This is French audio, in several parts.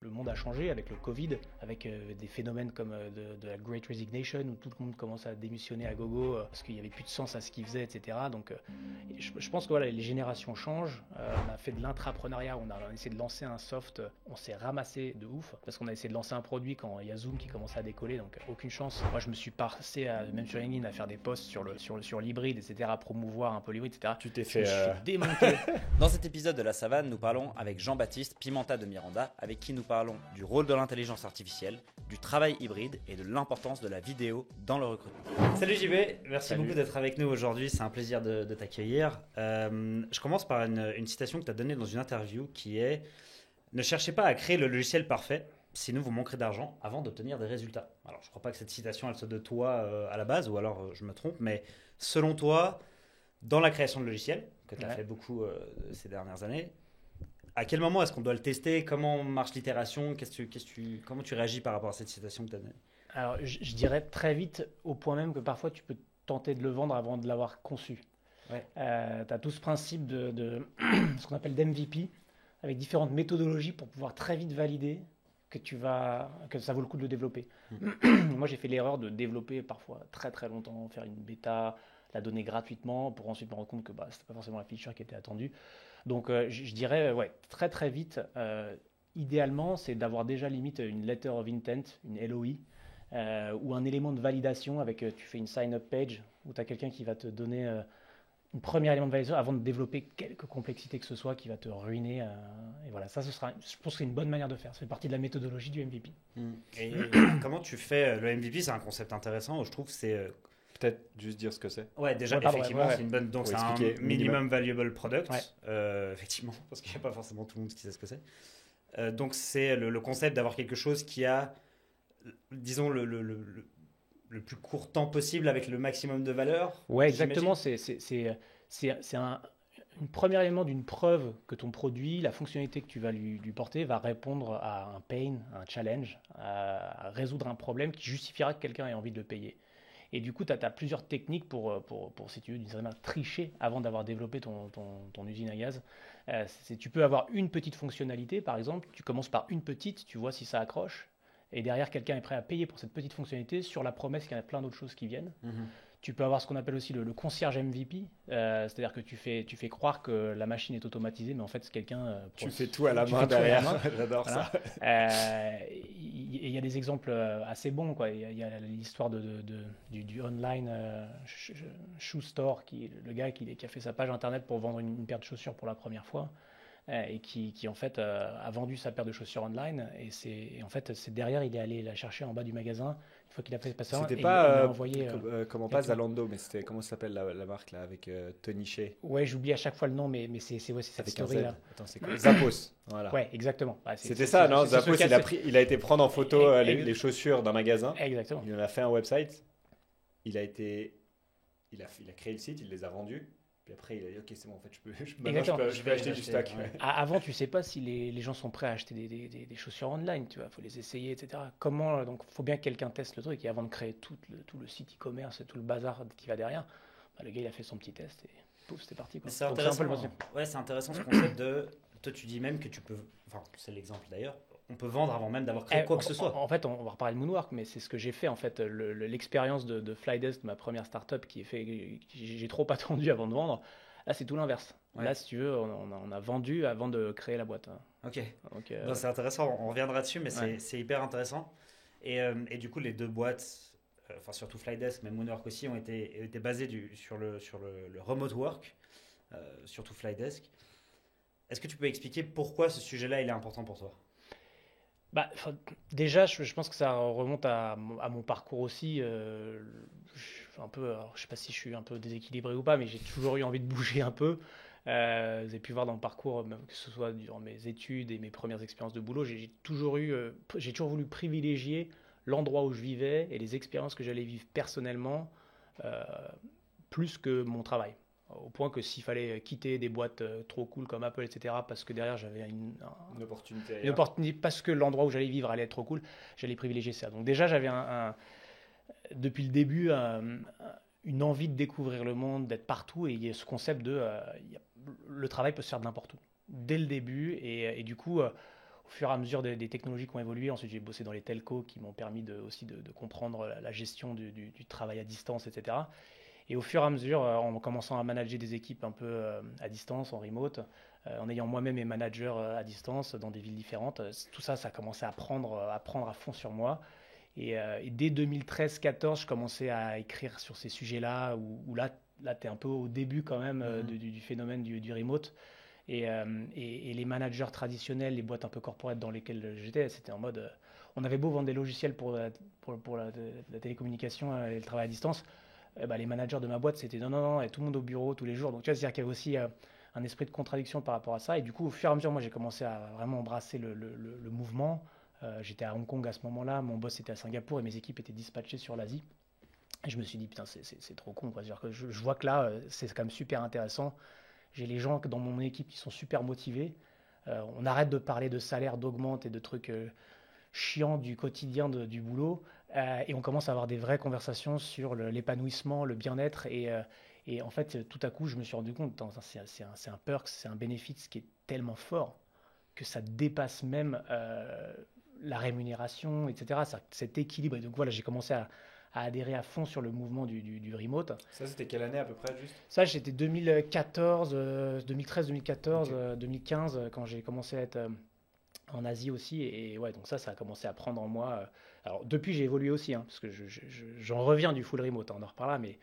Le monde a changé avec le Covid, avec des phénomènes comme de la Great Resignation, où tout le monde commence à démissionner à gogo parce qu'il n'y avait plus de sens à ce qu'ils faisaient, etc. Donc je pense que voilà, les générations changent. On a fait de l'intrapreneuriat, on a essayé de lancer un soft, on s'est ramassé de ouf, parce qu'on a essayé de lancer un produit quand il y a Zoom qui commençait à décoller, donc aucune chance. Moi je me suis passé, même sur LinkedIn, à faire des posts sur l'hybride, etc., à promouvoir un peu l'hybride, etc. Tu t'es Je fait me suis fait démonter. Dans cet épisode de La Savane, nous parlons avec Jean-Baptiste Pimenta de Miranda, avec qui nous parlons du rôle de l'intelligence artificielle, du travail hybride et de l'importance de la vidéo dans le recrutement. Salut JB, merci Salut. beaucoup d'être avec nous aujourd'hui, c'est un plaisir de t'accueillir. Je commence par une citation que tu as donnée dans une interview qui est « Ne cherchez pas à créer le logiciel parfait, sinon vous manquerez d'argent avant d'obtenir des résultats ». Alors je ne crois pas que cette citation elle soit de toi à la base, ou alors je me trompe, mais selon toi, dans la création de logiciels, que tu as fait beaucoup ces dernières années, à quel moment est-ce qu'on doit le tester? Comment marche l'itération? Comment tu réagis par rapport à cette citation que tu as donnée? Alors, je dirais très vite, au point même que parfois tu peux tenter de le vendre avant de l'avoir conçu. Ouais. Tu as tout ce principe de ce qu'on appelle d'MVP, avec différentes méthodologies pour pouvoir très vite valider que ça vaut le coup de le développer. Moi, j'ai fait l'erreur de développer parfois très très longtemps, faire une bêta, la donner gratuitement, pour ensuite me rendre compte que ce n'était pas forcément la feature qui était attendue. Donc, je dirais, très très vite, idéalement, c'est d'avoir déjà limite une letter of intent, une LOI, ou un élément de validation avec, tu fais une sign-up page, où tu as quelqu'un qui va te donner une première élément de validation avant de développer quelque complexité que ce soit qui va te ruiner. Et voilà, ça, je pense que c'est une bonne manière de faire. Ça fait partie de la méthodologie du MVP. Et comment tu fais le MVP? C'est un concept intéressant. Je trouve que c'est... Peut-être juste dire ce que c'est. Ouais, déjà, Ouais, pardon, effectivement, ouais. c'est une bonne. Donc, Faut c'est un expliquer minimum valuable product. Ouais. Effectivement, parce qu'il n'y a pas forcément tout le monde qui sait ce que c'est. Donc, c'est le concept d'avoir quelque chose qui a, disons, le plus court temps possible avec le maximum de valeur. Ouais, exactement. C'est une première élément d'une preuve que ton produit, la fonctionnalité que tu vas lui porter, va répondre à un pain, un challenge, à résoudre un problème qui justifiera que quelqu'un ait envie de le payer. Et du coup, tu as plusieurs techniques pour, si tu veux, d'une certaine manière, tricher avant d'avoir développé ton usine à gaz. Tu peux avoir une petite fonctionnalité, par exemple. Tu commences par une petite, tu vois si ça accroche. Et derrière, quelqu'un est prêt à payer pour cette petite fonctionnalité sur la promesse qu'il y en a plein d'autres choses qui viennent. Tu peux avoir ce qu'on appelle aussi le concierge MVP, c'est-à-dire que tu fais croire que la machine est automatisée, mais en fait, c'est quelqu'un... Tu fais tout à la main derrière. J'adore ça. Il y a des exemples assez bons, quoi. Il y a l'histoire du online shoe store, le gars qui a fait sa page internet pour vendre une paire de chaussures pour la première fois. Et qui en fait a vendu sa paire de chaussures online et en fait c'est derrière il est allé la chercher en bas du magasin une fois qu'il a fait passer C'était et pas il a envoyé comment pas Zalando, mais c'était comment s'appelle la marque là avec Tony Shea ouais, j'oublie à chaque fois le nom, mais c'est cette avec un Z. story là. Attends, c'est quoi? Zappos. Voilà. Ouais, exactement. C'était ça, non? C'est Zappos, il a été prendre en photo les chaussures d'un magasin. Exactement. Il en a fait un website. Il a créé le site, il les a vendus. Puis après, il a dit ok, c'est bon, en fait, je peux acheter du stock. Ouais. Avant, tu sais pas si les gens sont prêts à acheter des chaussures online, tu vois, faut les essayer, etc. Comment, donc, faut bien que quelqu'un teste le truc et avant de créer tout le site e-commerce et tout le bazar qui va derrière, le gars il a fait son petit test et pouf, c'était parti, quoi. C'est Donc, intéressant. un peu le principe. Ouais, c'est intéressant ce concept de. Toi, tu dis même que tu peux. Enfin, c'est l'exemple d'ailleurs. On peut vendre avant même d'avoir créé quoi que ce soit. En fait, on va reparler de Moonwork, mais c'est ce que j'ai fait. En fait, l'expérience de Flydesk, ma première startup, j'ai trop attendu avant de vendre. Là, c'est tout l'inverse. Ouais. Là, si tu veux, on a vendu avant de créer la boîte. Ok. Donc, Non, c'est intéressant. On reviendra dessus, mais Ouais. c'est hyper intéressant. Et du coup, les deux boîtes, enfin surtout Flydesk, mais Moonwork aussi, ont été basées sur le remote work, surtout Flydesk. Est-ce que tu peux expliquer pourquoi ce sujet-là il est important pour toi? Déjà, je pense que ça remonte à mon parcours aussi. Je sais pas si je suis un peu déséquilibré ou pas, mais j'ai toujours eu envie de bouger un peu. Vous avez pu voir dans le parcours, que ce soit durant mes études et mes premières expériences de boulot, j'ai toujours voulu privilégier l'endroit où je vivais et les expériences que j'allais vivre personnellement plus que mon travail. Au point que s'il fallait quitter des boîtes trop cool comme Apple, etc., parce que derrière j'avais une opportunité, parce que l'endroit où j'allais vivre allait être trop cool, j'allais privilégier ça. Donc déjà j'avais depuis le début une envie de découvrir le monde, d'être partout, et il y a ce concept le travail peut se faire de n'importe où, dès le début, et du coup, au fur et à mesure des technologies qui ont évolué, ensuite j'ai bossé dans les telcos qui m'ont permis aussi de comprendre la gestion du travail à distance, etc. Et au fur et à mesure, en commençant à manager des équipes un peu à distance, en remote, en ayant moi-même mes managers à distance dans des villes différentes, tout ça, ça a commencé à prendre à fond sur moi. Et dès 2013-14, je commençais à écrire sur ces sujets-là, où là tu es un peu au début quand même du phénomène du remote. Et les managers traditionnels, les boîtes un peu corporate dans lesquelles j'étais, c'était en mode... on avait beau vendre des logiciels pour la télécommunication et le travail à distance, les managers de ma boîte, c'était non, et tout le monde au bureau tous les jours. Donc tu vois, c'est-à-dire qu'il y avait aussi un esprit de contradiction par rapport à ça. Et du coup, au fur et à mesure, moi, j'ai commencé à vraiment embrasser le mouvement. J'étais à Hong Kong à ce moment-là, mon boss était à Singapour et mes équipes étaient dispatchées sur l'Asie. Et je me suis dit, putain, c'est trop con, quoi. C'est-à-dire que je vois que là, c'est quand même super intéressant. J'ai les gens dans mon équipe qui sont super motivés. On arrête de parler de salaire, d'augmente et de trucs chiants du quotidien du boulot. Et on commence à avoir des vraies conversations sur l'épanouissement, le bien-être. Et en fait, tout à coup, je me suis rendu compte, c'est un perk, c'est un bénéfice qui est tellement fort que ça dépasse même la rémunération, etc. Cet équilibre. Et donc voilà, j'ai commencé à adhérer à fond sur le mouvement du remote. Ça, c'était quelle année à peu près, juste? Ça, j'étais 2014, 2013, 2014, 2015, quand j'ai commencé à être en Asie aussi. Et ouais, donc ça a commencé à prendre en moi. Alors, depuis, j'ai évolué aussi, parce que j'en reviens du full remote, on en reparlera, mais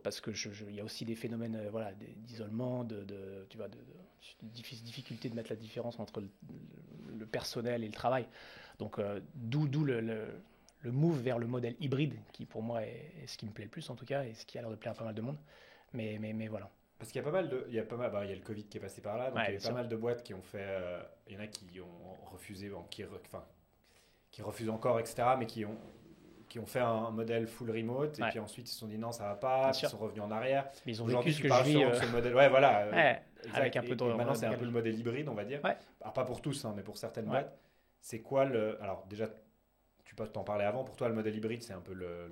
parce que il y a aussi des phénomènes d'isolement, tu vois, de difficulté de mettre la différence entre le personnel et le travail. Donc, d'où le move vers le modèle hybride, qui pour moi est ce qui me plaît le plus en tout cas, et ce qui a l'air de plaire à pas mal de monde. Mais voilà. Parce qu'il y a pas mal il y a le Covid qui est passé par là, donc il y a pas mal de boîtes qui ont fait, il y en a qui ont refusé, qui refusent encore, etc., mais qui ont fait un modèle full remote, et puis ensuite ils se sont dit non, ça va pas, puis ils sont revenus en arrière. Mais ils ont vécu ce que je vis. Ce modèle, ouais, voilà. Avec un peu de... maintenant, c'est un peu le modèle hybride, on va dire. Ouais. Alors, pas pour tous, mais pour certaines boîtes. C'est quoi alors déjà, tu peux t'en parler avant. Pour toi, le modèle hybride, c'est un peu le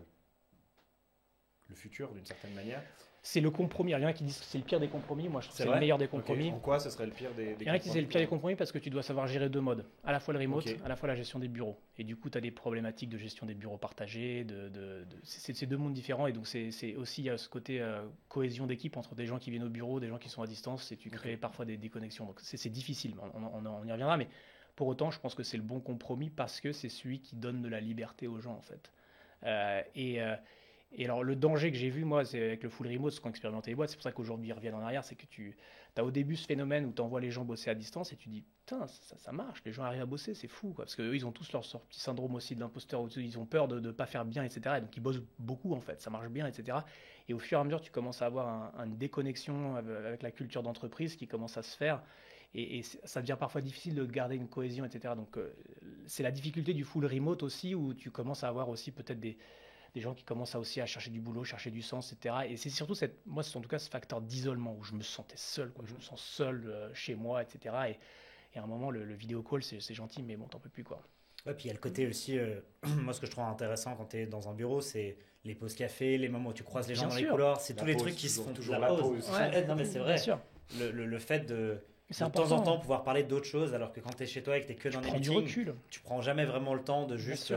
futur, d'une certaine manière. C'est le compromis. Il y en a qui disent que c'est le pire des compromis. Moi, je trouve que c'est le meilleur des compromis. Okay. En quoi ce serait le pire des compromis? Il y en a qui disent que c'est le pire des compromis parce que tu dois savoir gérer deux modes. À la fois le remote, à la fois la gestion des bureaux. Et du coup, tu as des problématiques de gestion des bureaux partagés. C'est deux mondes différents. Et donc, c'est aussi ce côté cohésion d'équipe entre des gens qui viennent au bureau, des gens qui sont à distance. Et tu crées parfois des déconnexions. Donc, c'est difficile. On y reviendra. Mais pour autant, je pense que c'est le bon compromis parce que c'est celui qui donne de la liberté aux gens, en fait. Et alors, le danger que j'ai vu, moi, c'est avec le full remote, ce qu'ont expérimenté les boîtes, c'est pour ça qu'aujourd'hui, ils reviennent en arrière, c'est que tu as au début ce phénomène où tu envoies les gens bosser à distance et tu dis, putain, ça marche, les gens arrivent à bosser, c'est fou, quoi. Parce qu'eux, ils ont tous leur petit syndrome aussi de l'imposteur, où ils ont peur de ne pas faire bien, etc. Et donc, ils bossent beaucoup, en fait, ça marche bien, etc. Et au fur et à mesure, tu commences à avoir une déconnexion avec la culture d'entreprise qui commence à se faire. Et ça devient parfois difficile de garder une cohésion, etc. Donc, c'est la difficulté du full remote aussi, où tu commences à avoir aussi peut-être des gens qui commencent aussi à chercher du boulot, chercher du sens, etc. Et c'est surtout moi, c'est en tout cas ce facteur d'isolement où je me sentais seul, quoi. Je me sens seul chez moi, etc. Et à un moment, le vidéo call, c'est gentil, mais bon, t'en peux plus, quoi. Ouais, puis il y a le côté aussi, moi ce que je trouve intéressant quand tu es dans un bureau, c'est les pauses café, les moments où tu croises les gens dans les couloirs, c'est tous les trucs qui se font toujours la pause. Ouais, non mais c'est vrai. Le fait de temps en temps pouvoir parler d'autres choses, alors que quand tu es chez toi et que tu es que dans des meetings, tu prends jamais vraiment vraiment le temps de juste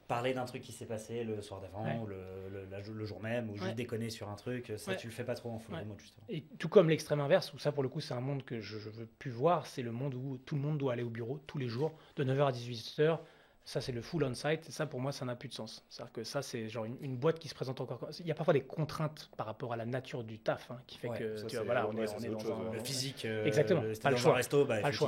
parler d'un truc qui s'est passé le soir d'avant ou le jour même, ou juste déconner sur un truc. Ça, tu le fais pas trop en full remote, justement. Et tout comme l'extrême inverse, où ça, pour le coup, c'est un monde que je veux plus voir, c'est le monde où tout le monde doit aller au bureau tous les jours, de 9h à 18h. Ça, c'est le full on-site. Et ça, pour moi, ça n'a plus de sens. C'est-à-dire que ça, c'est genre une boîte qui se présente encore. Il y a parfois des contraintes par rapport à la nature du taf, qui fait que ça, tu vois, voilà, on est dans le physique. Exactement. Pas le choix. Resto, pas le choix.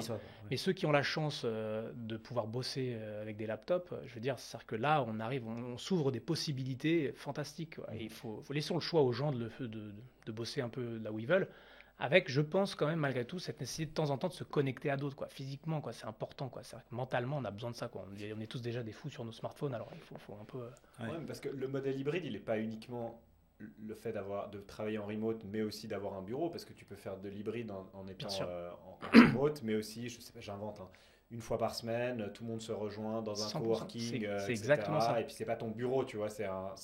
Mais ceux qui ont la chance de pouvoir bosser avec des laptops, je veux dire, c'est-à-dire que là, on s'ouvre des possibilités fantastiques. Et il faut laisser le choix aux gens de bosser un peu là où ils veulent. Avec, je pense quand même malgré tout, cette nécessité de temps en temps de se connecter à d'autres, physiquement, c'est important, C'est vrai que mentalement, on a besoin de ça, On est tous déjà des fous sur nos smartphones, alors il faut un peu... Ouais, parce que le modèle hybride, il n'est pas uniquement le fait de travailler en remote, mais aussi d'avoir un bureau, parce que tu peux faire de l'hybride en étant en remote, mais aussi, je sais pas, j'invente, une fois par semaine, tout le monde se rejoint dans un coworking, c'est exactement ça. Et puis c'est pas ton bureau, tu vois,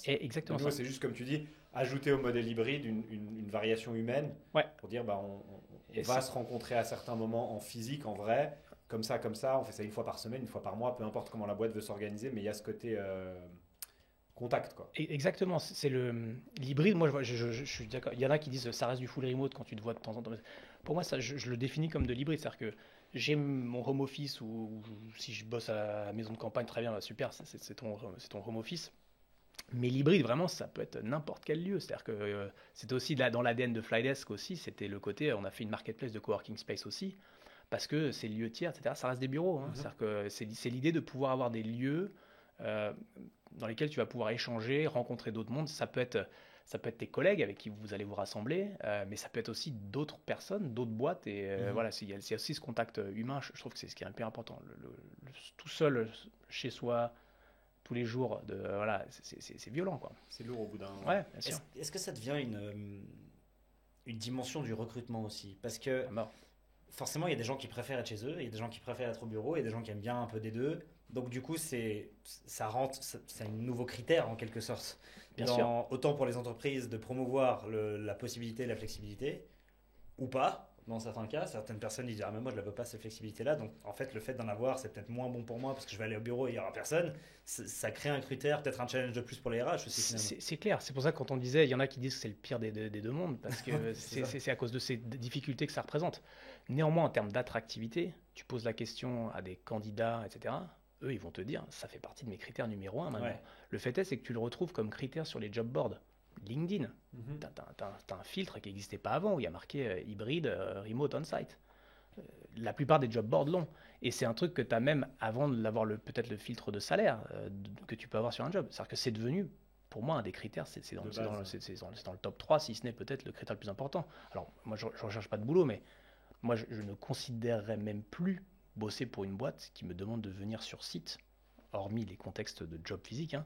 exactement ça. C'est juste comme tu dis, ajouter au modèle hybride une variation humaine pour dire on va se rencontrer à certains moments en physique, en vrai, comme ça, on fait ça une fois par semaine, une fois par mois, peu importe comment la boîte veut s'organiser, mais il y a ce côté contact, quoi. Exactement, c'est l'hybride. Moi, je suis d'accord. Il y en a qui disent ça reste du full remote quand tu te vois de temps en temps. Pour moi, ça, je le définis comme de l'hybride. C'est-à-dire que j'ai mon home office ou si je bosse à la maison de campagne, très bien, super, c'est ton home office. Mais l'hybride, vraiment, ça peut être n'importe quel lieu. C'est-à-dire que c'était aussi dans l'ADN de Flydesk aussi, c'était le côté, on a fait une marketplace de coworking space aussi, parce que ces lieux tiers, etc., ça reste des bureaux. Hein. C'est-à-dire que c'est l'idée de pouvoir avoir des lieux dans lesquels tu vas pouvoir échanger, rencontrer d'autres mondes. Ça peut être tes collègues avec qui vous allez vous rassembler, mais ça peut être aussi d'autres personnes, d'autres boîtes. Et voilà, il y a aussi ce contact humain. Je trouve que c'est ce qui est hyper important. Tout seul, chez soi, tous les jours, voilà, c'est violent, quoi. C'est lourd au bout d'un... Ouais, bien sûr. Est-ce que ça devient une dimension du recrutement aussi? Parce que forcément, il y a des gens qui préfèrent être chez eux, il y a des gens qui préfèrent être au bureau, il y a des gens qui aiment bien un peu des deux. Donc du coup, c'est un nouveau critère en quelque sorte. Bien sûr. Autant pour les entreprises de promouvoir la possibilité, la flexibilité, ou pas. Dans certains cas, certaines personnes disent mais moi je ne veux pas cette flexibilité-là. Donc en fait, le fait d'en avoir, c'est peut-être moins bon pour moi parce que je vais aller au bureau et il n'y aura personne. Ça crée un critère, peut-être un challenge de plus pour les RH aussi. C'est clair. C'est pour ça que quand on disait, il y en a qui disent que c'est le pire des deux mondes parce que c'est à cause de ces difficultés que ça représente. Néanmoins, en termes d'attractivité, tu poses la question à des candidats, etc. Eux, ils vont te dire, ça fait partie de mes critères numéro 1 maintenant. Ouais. Le fait est, c'est que tu le retrouves comme critère sur les job boards. LinkedIn, t'as un filtre qui n'existait pas avant, où il y a marqué hybride, remote, on-site. La plupart des job boards l'ont. Et c'est un truc que tu as même avant d'avoir peut-être le filtre de salaire que tu peux avoir sur un job. C'est-à-dire que c'est devenu, pour moi, un des critères, c'est dans le top 3, si ce n'est peut-être le critère le plus important. Alors, moi, je ne recherche pas de boulot, mais moi, je ne considérerais même plus bosser pour une boîte qui me demande de venir sur site, hormis les contextes de job physique, hein.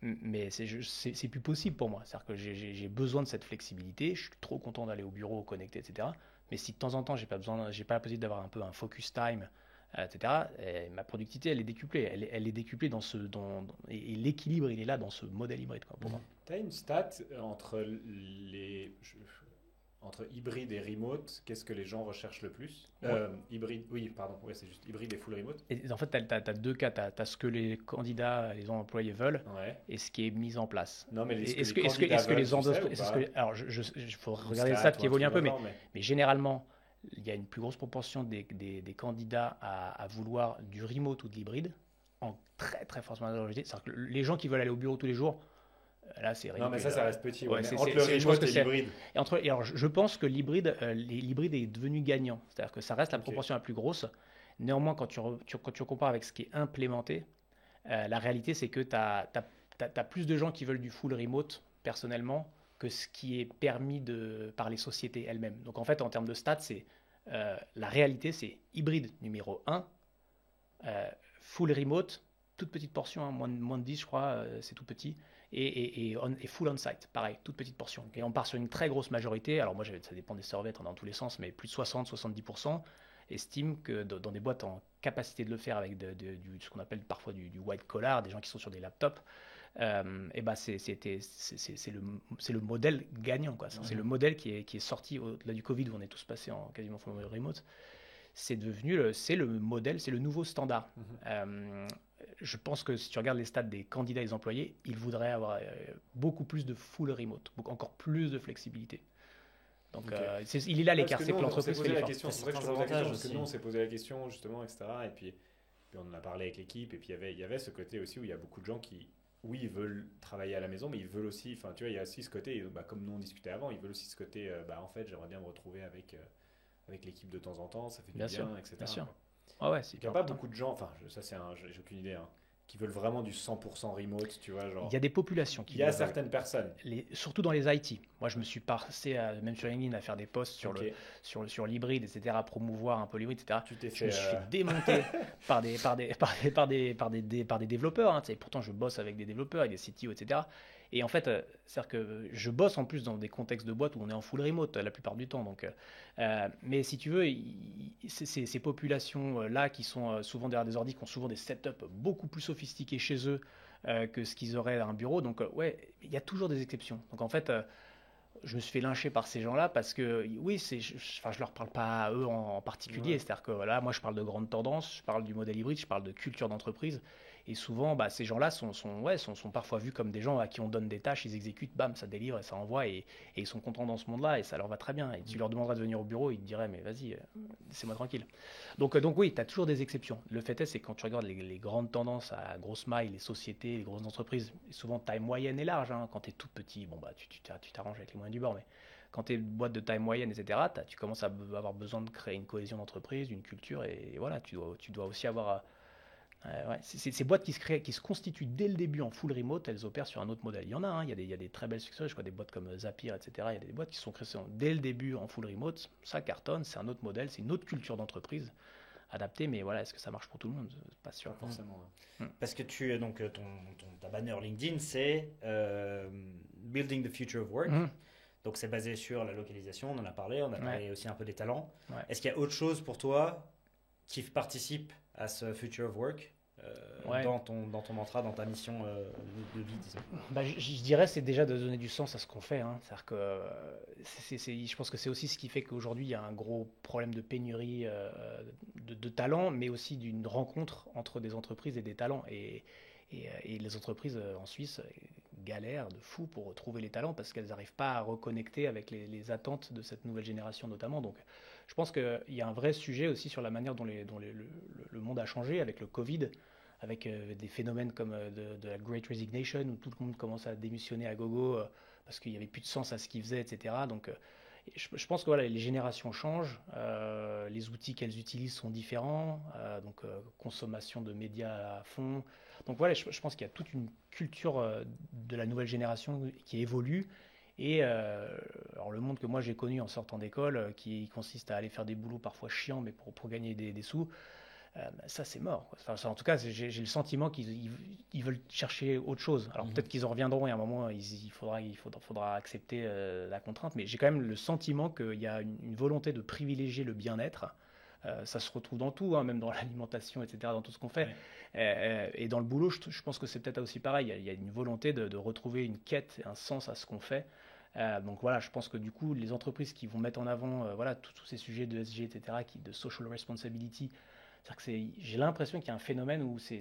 Mais c'est plus possible pour moi. C'est-à-dire que j'ai besoin de cette flexibilité. Je suis trop content d'aller au bureau, connecté, etc. Mais si de temps en temps, j'ai pas la possibilité d'avoir un peu un focus time, etc., ma productivité, elle est décuplée. Elle est décuplée et l'équilibre, il est là dans ce modèle hybride, quoi, pour moi. Tu as une stat entre hybride et remote, qu'est-ce que les gens recherchent le plus? Hybride, oui, pardon, ouais, c'est juste hybride et full remote. Et en fait, tu as deux cas. Tu as ce que les candidats, les employés veulent, et ce qui est mis en place. Non, mais est-ce que les entreprises... Alors, il faut regarder les stats qui évoluent un peu, mais généralement, il y a une plus grosse proportion des candidats à vouloir du remote ou de l'hybride, en très, très forte majorité. C'est-à-dire que les gens qui veulent aller au bureau tous les jours, là, c'est ridicule. Non, mais ça reste petit. Ouais, entre le remote et l'hybride. Alors, je pense que l'hybride est devenu gagnant. C'est-à-dire que ça reste la proportion la plus grosse. Néanmoins, quand tu compares avec ce qui est implémenté, la réalité, c'est que tu as plus de gens qui veulent du full remote, personnellement, que ce qui est permis par les sociétés elles-mêmes. Donc, en fait, en termes de stats, la réalité, c'est hybride numéro 1, full remote, toute petite portion, hein, moins de 10, je crois, c'est tout petit. Et full on-site, pareil, toute petite portion. Et on part sur une très grosse majorité. Alors moi, ça dépend des surveys dans tous les sens, mais plus de 60-70% estiment que dans des boîtes en capacité de le faire avec ce qu'on appelle parfois du white collar, des gens qui sont sur des laptops, et ben c'est le modèle gagnant, quoi. C'est le modèle qui est sorti au-delà du Covid où on est tous passés en quasiment full remote. C'est le modèle, c'est le nouveau standard. Je pense que si tu regardes les stats des candidats et des employés, ils voudraient avoir beaucoup plus de full remote, encore plus de flexibilité. Donc, il est là l'écart, c'est que l'entreprise fait l'effort. C'est pour ça que je te pose la question, parce que nous, on s'est posé la question, justement, etc. Et puis on en a parlé avec l'équipe, et puis il y avait ce côté aussi où il y a beaucoup de gens qui, oui, ils veulent travailler à la maison, mais ils veulent aussi, enfin, tu vois, il y a aussi ce côté, comme nous on discutait avant, ils veulent aussi ce côté, en fait, j'aimerais bien me retrouver avec l'équipe de temps en temps, ça fait du bien, etc. Bien sûr. Ah ouais, il n'y a pas beaucoup de gens, enfin ça j'ai aucune idée, hein, qui veulent vraiment du 100% remote, tu vois, genre. Il y a des populations qui. Il y a certaines personnes. Surtout dans les IT. Moi, je me suis passé, même sur LinkedIn, à faire des posts sur l'hybride, etc., à promouvoir un peu l'hybride, etc. Je me suis fait démonter par des développeurs. Hein, pourtant, je bosse avec des développeurs, avec des CTO, etc. Et en fait, c'est-à-dire que je bosse en plus dans des contextes de boîte où on est en full remote la plupart du temps. Donc, mais si tu veux, ces populations-là qui sont souvent derrière des ordi, qui ont souvent des setups beaucoup plus sophistiqués chez eux que ce qu'ils auraient à un bureau. Donc, ouais, il y a toujours des exceptions. Donc, en fait, je me suis fait lyncher par ces gens-là parce que, oui, je leur parle pas à eux en particulier. Ouais. C'est-à-dire que voilà, moi, je parle de grandes tendances, je parle du modèle hybride, je parle de culture d'entreprise. Et souvent, ces gens-là sont parfois vus comme des gens à qui on donne des tâches, ils exécutent, bam, ça délivre et ça envoie. Et ils sont contents dans ce monde-là et ça leur va très bien. Et tu leur demanderas de venir au bureau, ils te diraient, mais vas-y, laissez-moi tranquille. Donc oui, tu as toujours des exceptions. Le fait est, c'est que quand tu regardes les grandes tendances à grosse maille, les sociétés, les grosses entreprises, souvent taille moyenne et large. Hein, quand tu es tout petit, tu t'arranges avec les moyens du bord. Mais quand tu es une boîte de taille moyenne, etc., tu commences à avoir besoin de créer une cohésion d'entreprise, une culture. Et voilà, tu dois aussi avoir... ces boîtes qui se constituent dès le début en full remote, elles opèrent sur un autre modèle. Il y en a, hein, il y a des très belles succès, je crois des boîtes comme Zapier, etc. Il y a des boîtes qui sont créées dès le début en full remote, ça cartonne, c'est un autre modèle, c'est une autre culture d'entreprise adaptée, mais voilà, est-ce que ça marche pour tout le monde? Pas sûr. Pas forcément. Parce que ta bannière LinkedIn, c'est Building the Future of Work. Donc c'est basé sur la localisation, on en a parlé, aussi un peu des talents. Ouais. Est-ce qu'il y a autre chose pour toi qui participe à ce Future of Work dans ton mantra, dans ta mission de vie, disons? Je dirais c'est déjà de donner du sens à ce qu'on fait. Hein. C'est-à-dire que je pense que c'est aussi ce qui fait qu'aujourd'hui il y a un gros problème de pénurie de talents, mais aussi d'une rencontre entre des entreprises et des talents. Et les entreprises en Suisse galèrent de fou pour trouver les talents parce qu'elles n'arrivent pas à reconnecter avec les attentes de cette nouvelle génération notamment. Donc je pense qu'il y a un vrai sujet aussi sur la manière dont le monde a changé avec le Covid, avec des phénomènes comme de la Great Resignation où tout le monde commence à démissionner à gogo parce qu'il n'y avait plus de sens à ce qu'ils faisaient, etc. Donc je pense que voilà, les générations changent, les outils qu'elles utilisent sont différents, donc consommation de médias à fond. Donc voilà, je pense qu'il y a toute une culture de la nouvelle génération qui évolue. Et alors le monde que moi j'ai connu en sortant d'école, qui consiste à aller faire des boulots parfois chiants, mais pour gagner des sous, ça c'est mort. Enfin, ça, en tout cas, j'ai le sentiment qu'ils veulent chercher autre chose. Alors peut-être qu'ils en reviendront et à un moment il faudra accepter la contrainte, mais j'ai quand même le sentiment qu'il y a une volonté de privilégier le bien-être. Ça se retrouve dans tout, hein, même dans l'alimentation, etc., dans tout ce qu'on fait. Ouais. Et dans le boulot, je pense que c'est peut-être aussi pareil. Il y a une volonté de retrouver une quête, un sens à ce qu'on fait. Donc voilà, je pense que du coup, les entreprises qui vont mettre en avant tous ces sujets de ESG, etc., de social responsibility, j'ai l'impression qu'il y a un phénomène où c'est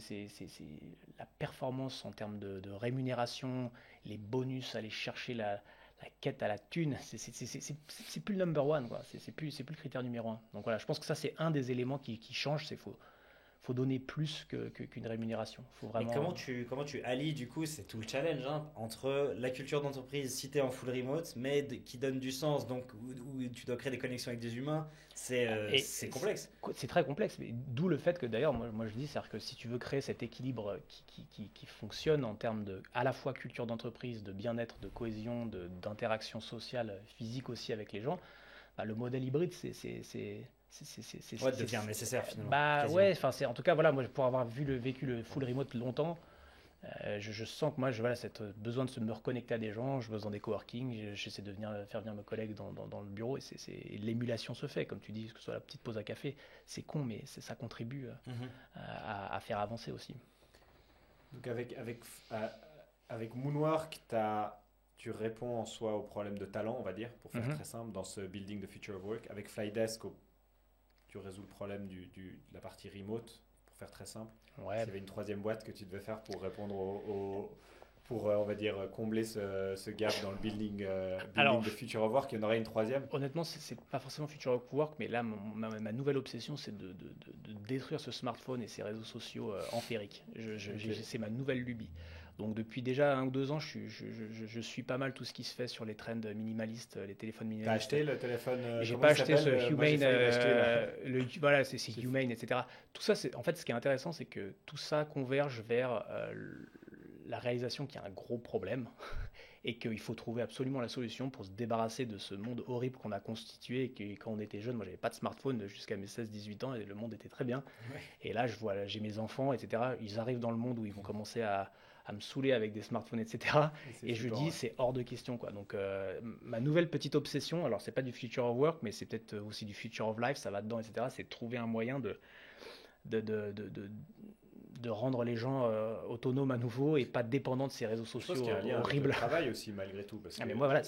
la performance en termes de rémunération, les bonus, aller chercher la quête à la thune, c'est plus le number one, quoi. C'est plus le critère numéro un. Donc voilà, je pense que ça c'est un des éléments qui change, c'est faut donner plus qu'une rémunération. Faut vraiment... Et comment tu allies du coup, c'est tout le challenge, hein, entre la culture d'entreprise citée en full remote, mais qui donne du sens, donc où tu dois créer des connexions avec des humains, c'est complexe. C'est très complexe, mais d'où le fait que d'ailleurs, moi je dis, c'est-à-dire que si tu veux créer cet équilibre qui fonctionne en termes de à la fois culture d'entreprise, de bien-être, de cohésion, d'interaction sociale, physique aussi avec les gens, le modèle hybride, devient nécessaire finalement. En tout cas, voilà, moi pour avoir vécu le full remote longtemps, je sens que moi, cette besoin de me reconnecter à des gens, je bosse dans des coworking, j'essaie de faire venir mes collègues dans le bureau, et l'émulation se fait, comme tu dis, que ce soit la petite pause à café, c'est con, mais ça contribue à faire avancer aussi. Donc avec Moonwork, tu réponds en soi au problème de talent, on va dire, pour faire très simple, dans ce Building the Future of Work. Avec Flydesk, tu résous le problème de la partie remote, pour faire très simple. Ouais. S'il y avait une troisième boîte que tu devais faire pour répondre pour on va dire, combler ce gap dans le building de Future of Work, il y en aurait une troisième? Honnêtement, c'est pas forcément Future of Work, mais là, ma nouvelle obsession, c'est de détruire ce smartphone et ces réseaux sociaux empiriques. C'est ma nouvelle lubie. Donc depuis déjà 1 ou 2 ans, je suis pas mal tout ce qui se fait sur les trends minimalistes, les téléphones minimalistes. T'as acheté le téléphone J'ai pas acheté ce Humane, voilà, c'est Humane, etc. Tout ça, en fait, ce qui est intéressant, c'est que tout ça converge vers la réalisation qu'il y a un gros problème et qu'il faut trouver absolument la solution pour se débarrasser de ce monde horrible qu'on a constitué et que quand on était jeune, moi j'avais pas de smartphone jusqu'à mes 16-18 ans et le monde était très bien. Ouais. Et là, j'ai mes enfants, etc. Ils arrivent dans le monde où ils vont commencer à me saouler avec des smartphones, etc. Et je dis, c'est hors de question, quoi. Donc, ma nouvelle petite obsession, alors c'est pas du future of work, mais c'est peut-être aussi du future of life, ça va dedans, etc. C'est de trouver un moyen de de rendre les gens autonomes à nouveau et pas dépendants de ces réseaux sociaux horribles. Le travail aussi malgré tout. Parce que mais moi, voilà,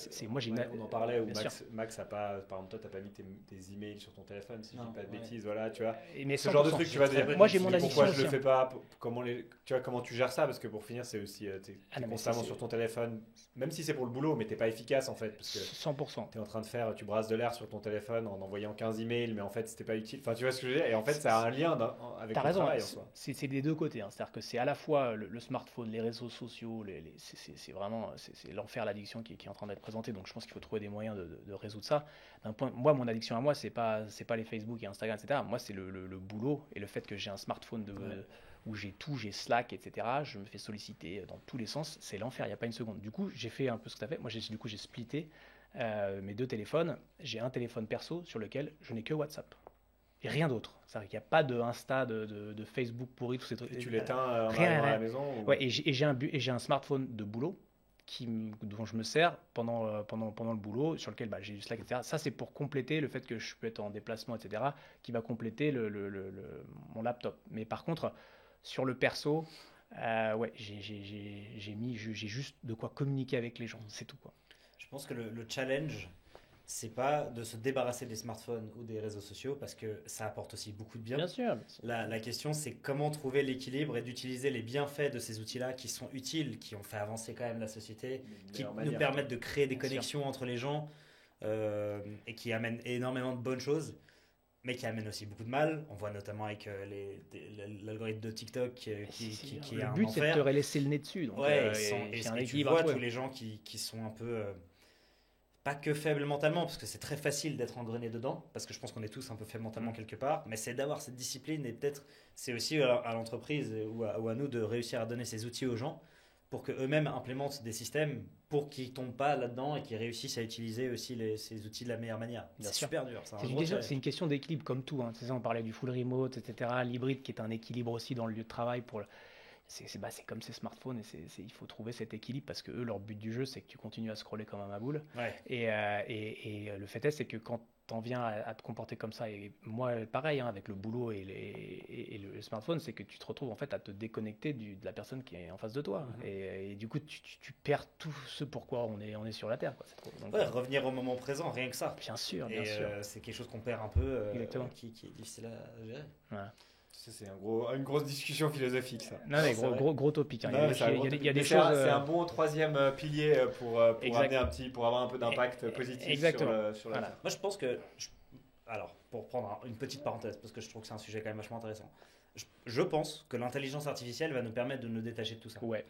on en parlait où Max a pas, par exemple, toi, t'as pas mis tes emails sur ton téléphone, si je dis pas de bêtises, voilà, tu vois. Mais ce genre de truc, tu vas dire. Moi, j'ai mon addiction. Pourquoi je le fais pas? Comment tu gères ça? Parce que pour finir, c'est aussi t'es constamment sur ton téléphone, même si c'est pour le boulot, mais t'es pas efficace en fait, parce que 100%. T'es en train de tu brasses de l'air sur ton téléphone en envoyant 15 emails, mais en fait, c'était pas utile. Enfin, tu vois ce que je veux dire? Et en fait, ça a un lien avec le travail en soi. C'est des deux côtés. C'est-à-dire que c'est à la fois le smartphone, les réseaux sociaux, c'est vraiment l'enfer, l'addiction qui est en train d'être présentée. Donc je pense qu'il faut trouver des moyens de résoudre ça. Moi, mon addiction à moi, c'est pas les Facebook et Instagram, etc. Moi, c'est le boulot et le fait que j'ai un smartphone où j'ai tout, j'ai Slack, etc. Je me fais solliciter dans tous les sens. C'est l'enfer, il n'y a pas une seconde. Du coup, j'ai fait un peu ce que tu as fait. Moi, j'ai splitté mes 2 téléphones. J'ai un téléphone perso sur lequel je n'ai que WhatsApp. Et rien d'autre. C'est-à-dire qu'il n'y a pas de Insta, de Facebook pourri, tous ces trucs. Et tu l'éteins rien à la maison Ouais, et j'ai un smartphone de boulot dont je me sers pendant le boulot, sur lequel j'ai du Slack, etc. Ça, c'est pour compléter le fait que je peux être en déplacement, etc., qui va compléter mon laptop. Mais par contre, sur le perso, j'ai juste de quoi communiquer avec les gens, c'est tout, quoi. Je pense que le challenge, c'est pas de se débarrasser des smartphones ou des réseaux sociaux, parce que ça apporte aussi beaucoup de bien. Bien sûr. La question, c'est comment trouver l'équilibre et d'utiliser les bienfaits de ces outils-là qui sont utiles, qui ont fait avancer quand même la société, qui nous permettent de créer des connexions entre les gens et qui amènent énormément de bonnes choses, mais qui amènent aussi beaucoup de mal. On voit notamment avec l'algorithme de TikTok qui est un enfer. Le but, c'est de te laisser le nez dessus. Donc, et tu vois tous les gens qui sont un peu... pas que faibles mentalement, parce que c'est très facile d'être engrené dedans, parce que je pense qu'on est tous un peu faibles mentalement quelque part, mais c'est d'avoir cette discipline, et peut-être c'est aussi à l'entreprise ou à nous de réussir à donner ces outils aux gens pour qu'eux-mêmes implémentent des systèmes pour qu'ils ne tombent pas là-dedans et qu'ils réussissent à utiliser aussi ces outils de la meilleure manière. C'est super dur. C'est une question d'équilibre comme tout. C'est ça, on parlait du full remote, etc. L'hybride qui est un équilibre aussi dans le lieu de travail pour... C'est comme ces smartphones, et il faut trouver cet équilibre, parce que eux, leur but du jeu, c'est que tu continues à scroller comme un maboule. Ouais. Et le fait est, c'est que quand t'en viens à te comporter comme ça, et moi pareil, avec le boulot et le smartphone, c'est que tu te retrouves en fait à te déconnecter de la personne qui est en face de toi. Et du coup, tu perds tout ce pourquoi on est sur la Terre, quoi. Donc, revenir au moment présent, rien que ça. Bien sûr. C'est quelque chose qu'on perd un peu, qui est difficile à gérer. Voilà. C'est une grosse discussion philosophique, ça. Non, mais gros topic. Il y a des choses. C'est un bon troisième pilier pour amener pour avoir un peu d'impact positif sur la. Moi, je pense que, alors, pour prendre une petite parenthèse, parce que je trouve que c'est un sujet quand même vachement intéressant. Je pense que l'intelligence artificielle va nous permettre de nous détacher de tout ça. Ouais,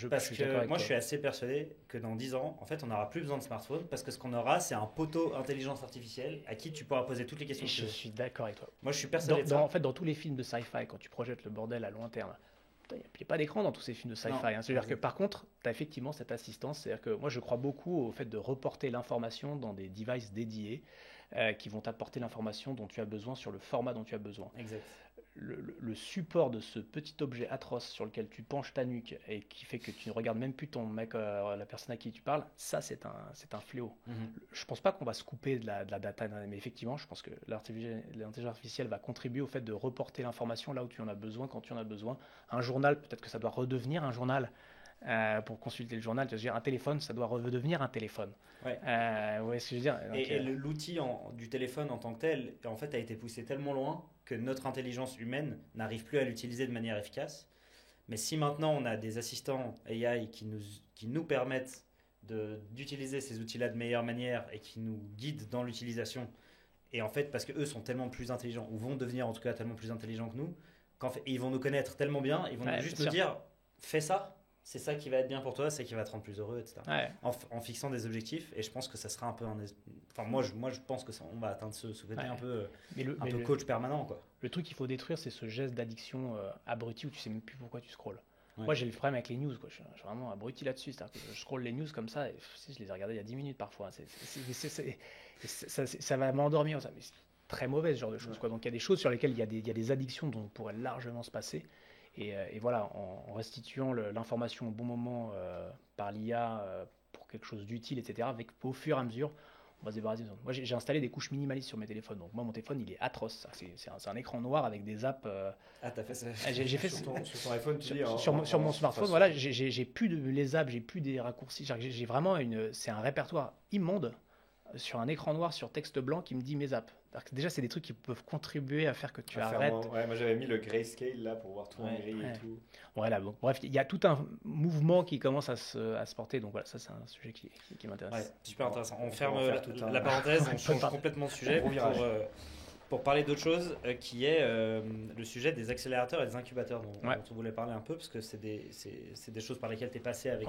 parce que moi, je suis assez persuadé que dans 10 ans, en fait, on n'aura plus besoin de smartphone, parce que ce qu'on aura, c'est un poteau intelligence artificielle à qui tu pourras poser toutes les questions. Je suis d'accord avec toi. Moi, je suis persuadé de ça. En fait, dans tous les films de sci-fi, quand tu projettes le bordel à long terme, il n'y a pas d'écran dans tous ces films de sci-fi. C'est-à-dire que par contre, tu as effectivement cette assistance. C'est-à-dire que moi, je crois beaucoup au fait de reporter l'information dans des devices dédiés qui vont t'apporter l'information dont tu as besoin sur le format dont tu as besoin. Exact. Le support de ce petit objet atroce sur lequel tu penches ta nuque et qui fait que tu ne regardes même plus ton mec, la personne à qui tu parles, ça c'est un fléau. Je pense pas qu'on va se couper de la data, mais effectivement je pense que l'intelligence artificielle va contribuer au fait de reporter l'information là où tu en as besoin, quand tu en as besoin. Un journal, peut-être que ça doit redevenir un journal. Pour consulter le journal, tu veux dire, un téléphone, ça doit redevenir un téléphone. Ouais. Ce que je veux dire. Donc, et l'outil du téléphone en tant que tel, en fait, a été poussé tellement loin que notre intelligence humaine n'arrive plus à l'utiliser de manière efficace. Mais si maintenant on a des assistants AI qui nous permettent d'utiliser ces outils-là de meilleure manière et qui nous guident dans l'utilisation, et en fait, parce qu'eux sont tellement plus intelligents, ou vont devenir en tout cas tellement plus intelligents que nous, ils vont nous connaître tellement bien, ils vont juste nous dire, fais ça. C'est ça qui va être bien pour toi, c'est qui va te rendre plus heureux, etc. Ouais. En fixant des objectifs, et je pense que ça sera un peu moi je pense que on va atteindre ce côté un peu coach permanent, quoi. Le truc qu'il faut détruire, c'est ce geste d'addiction abruti où tu sais même plus pourquoi tu scrolles. Ouais. Moi j'ai le problème avec les news, quoi. Je suis vraiment abruti là-dessus, c'est-à-dire que je scrolle les news comme ça et je les ai regardées il y a 10 minutes parfois. Ça va m'endormir, mais c'est très mauvais ce genre de choses, quoi. Donc il y a des choses sur lesquelles il y a des addictions dont on pourrait largement se passer. Et voilà, en restituant l'information au bon moment par l'IA pour quelque chose d'utile, etc., au fur et à mesure, On va se débarrasser. Moi, j'ai installé des couches minimalistes sur mes téléphones. Donc, moi, mon téléphone, il est atroce. C'est un écran noir avec des apps. T'as fait ça j'ai fait sur ton iPhone, tu dis sur mon smartphone, voilà, j'ai plus les apps, j'ai plus des raccourcis. J'ai vraiment c'est un répertoire immonde sur un écran noir sur texte blanc qui me dit mes apps. Déjà, c'est des trucs qui peuvent contribuer à faire que tu arrêtes. Moi, j'avais mis le grayscale là pour voir tout en gris et tout. Voilà, donc, bref, il y a tout un mouvement qui commence à se porter. Donc voilà, ça, c'est un sujet qui m'intéresse. Ouais, super intéressant. On ferme la parenthèse, on change complètement de sujet pour parler d'autre chose qui est le sujet des accélérateurs et des incubateurs dont on voulait parler un peu parce que c'est des choses par lesquelles tu es passé avec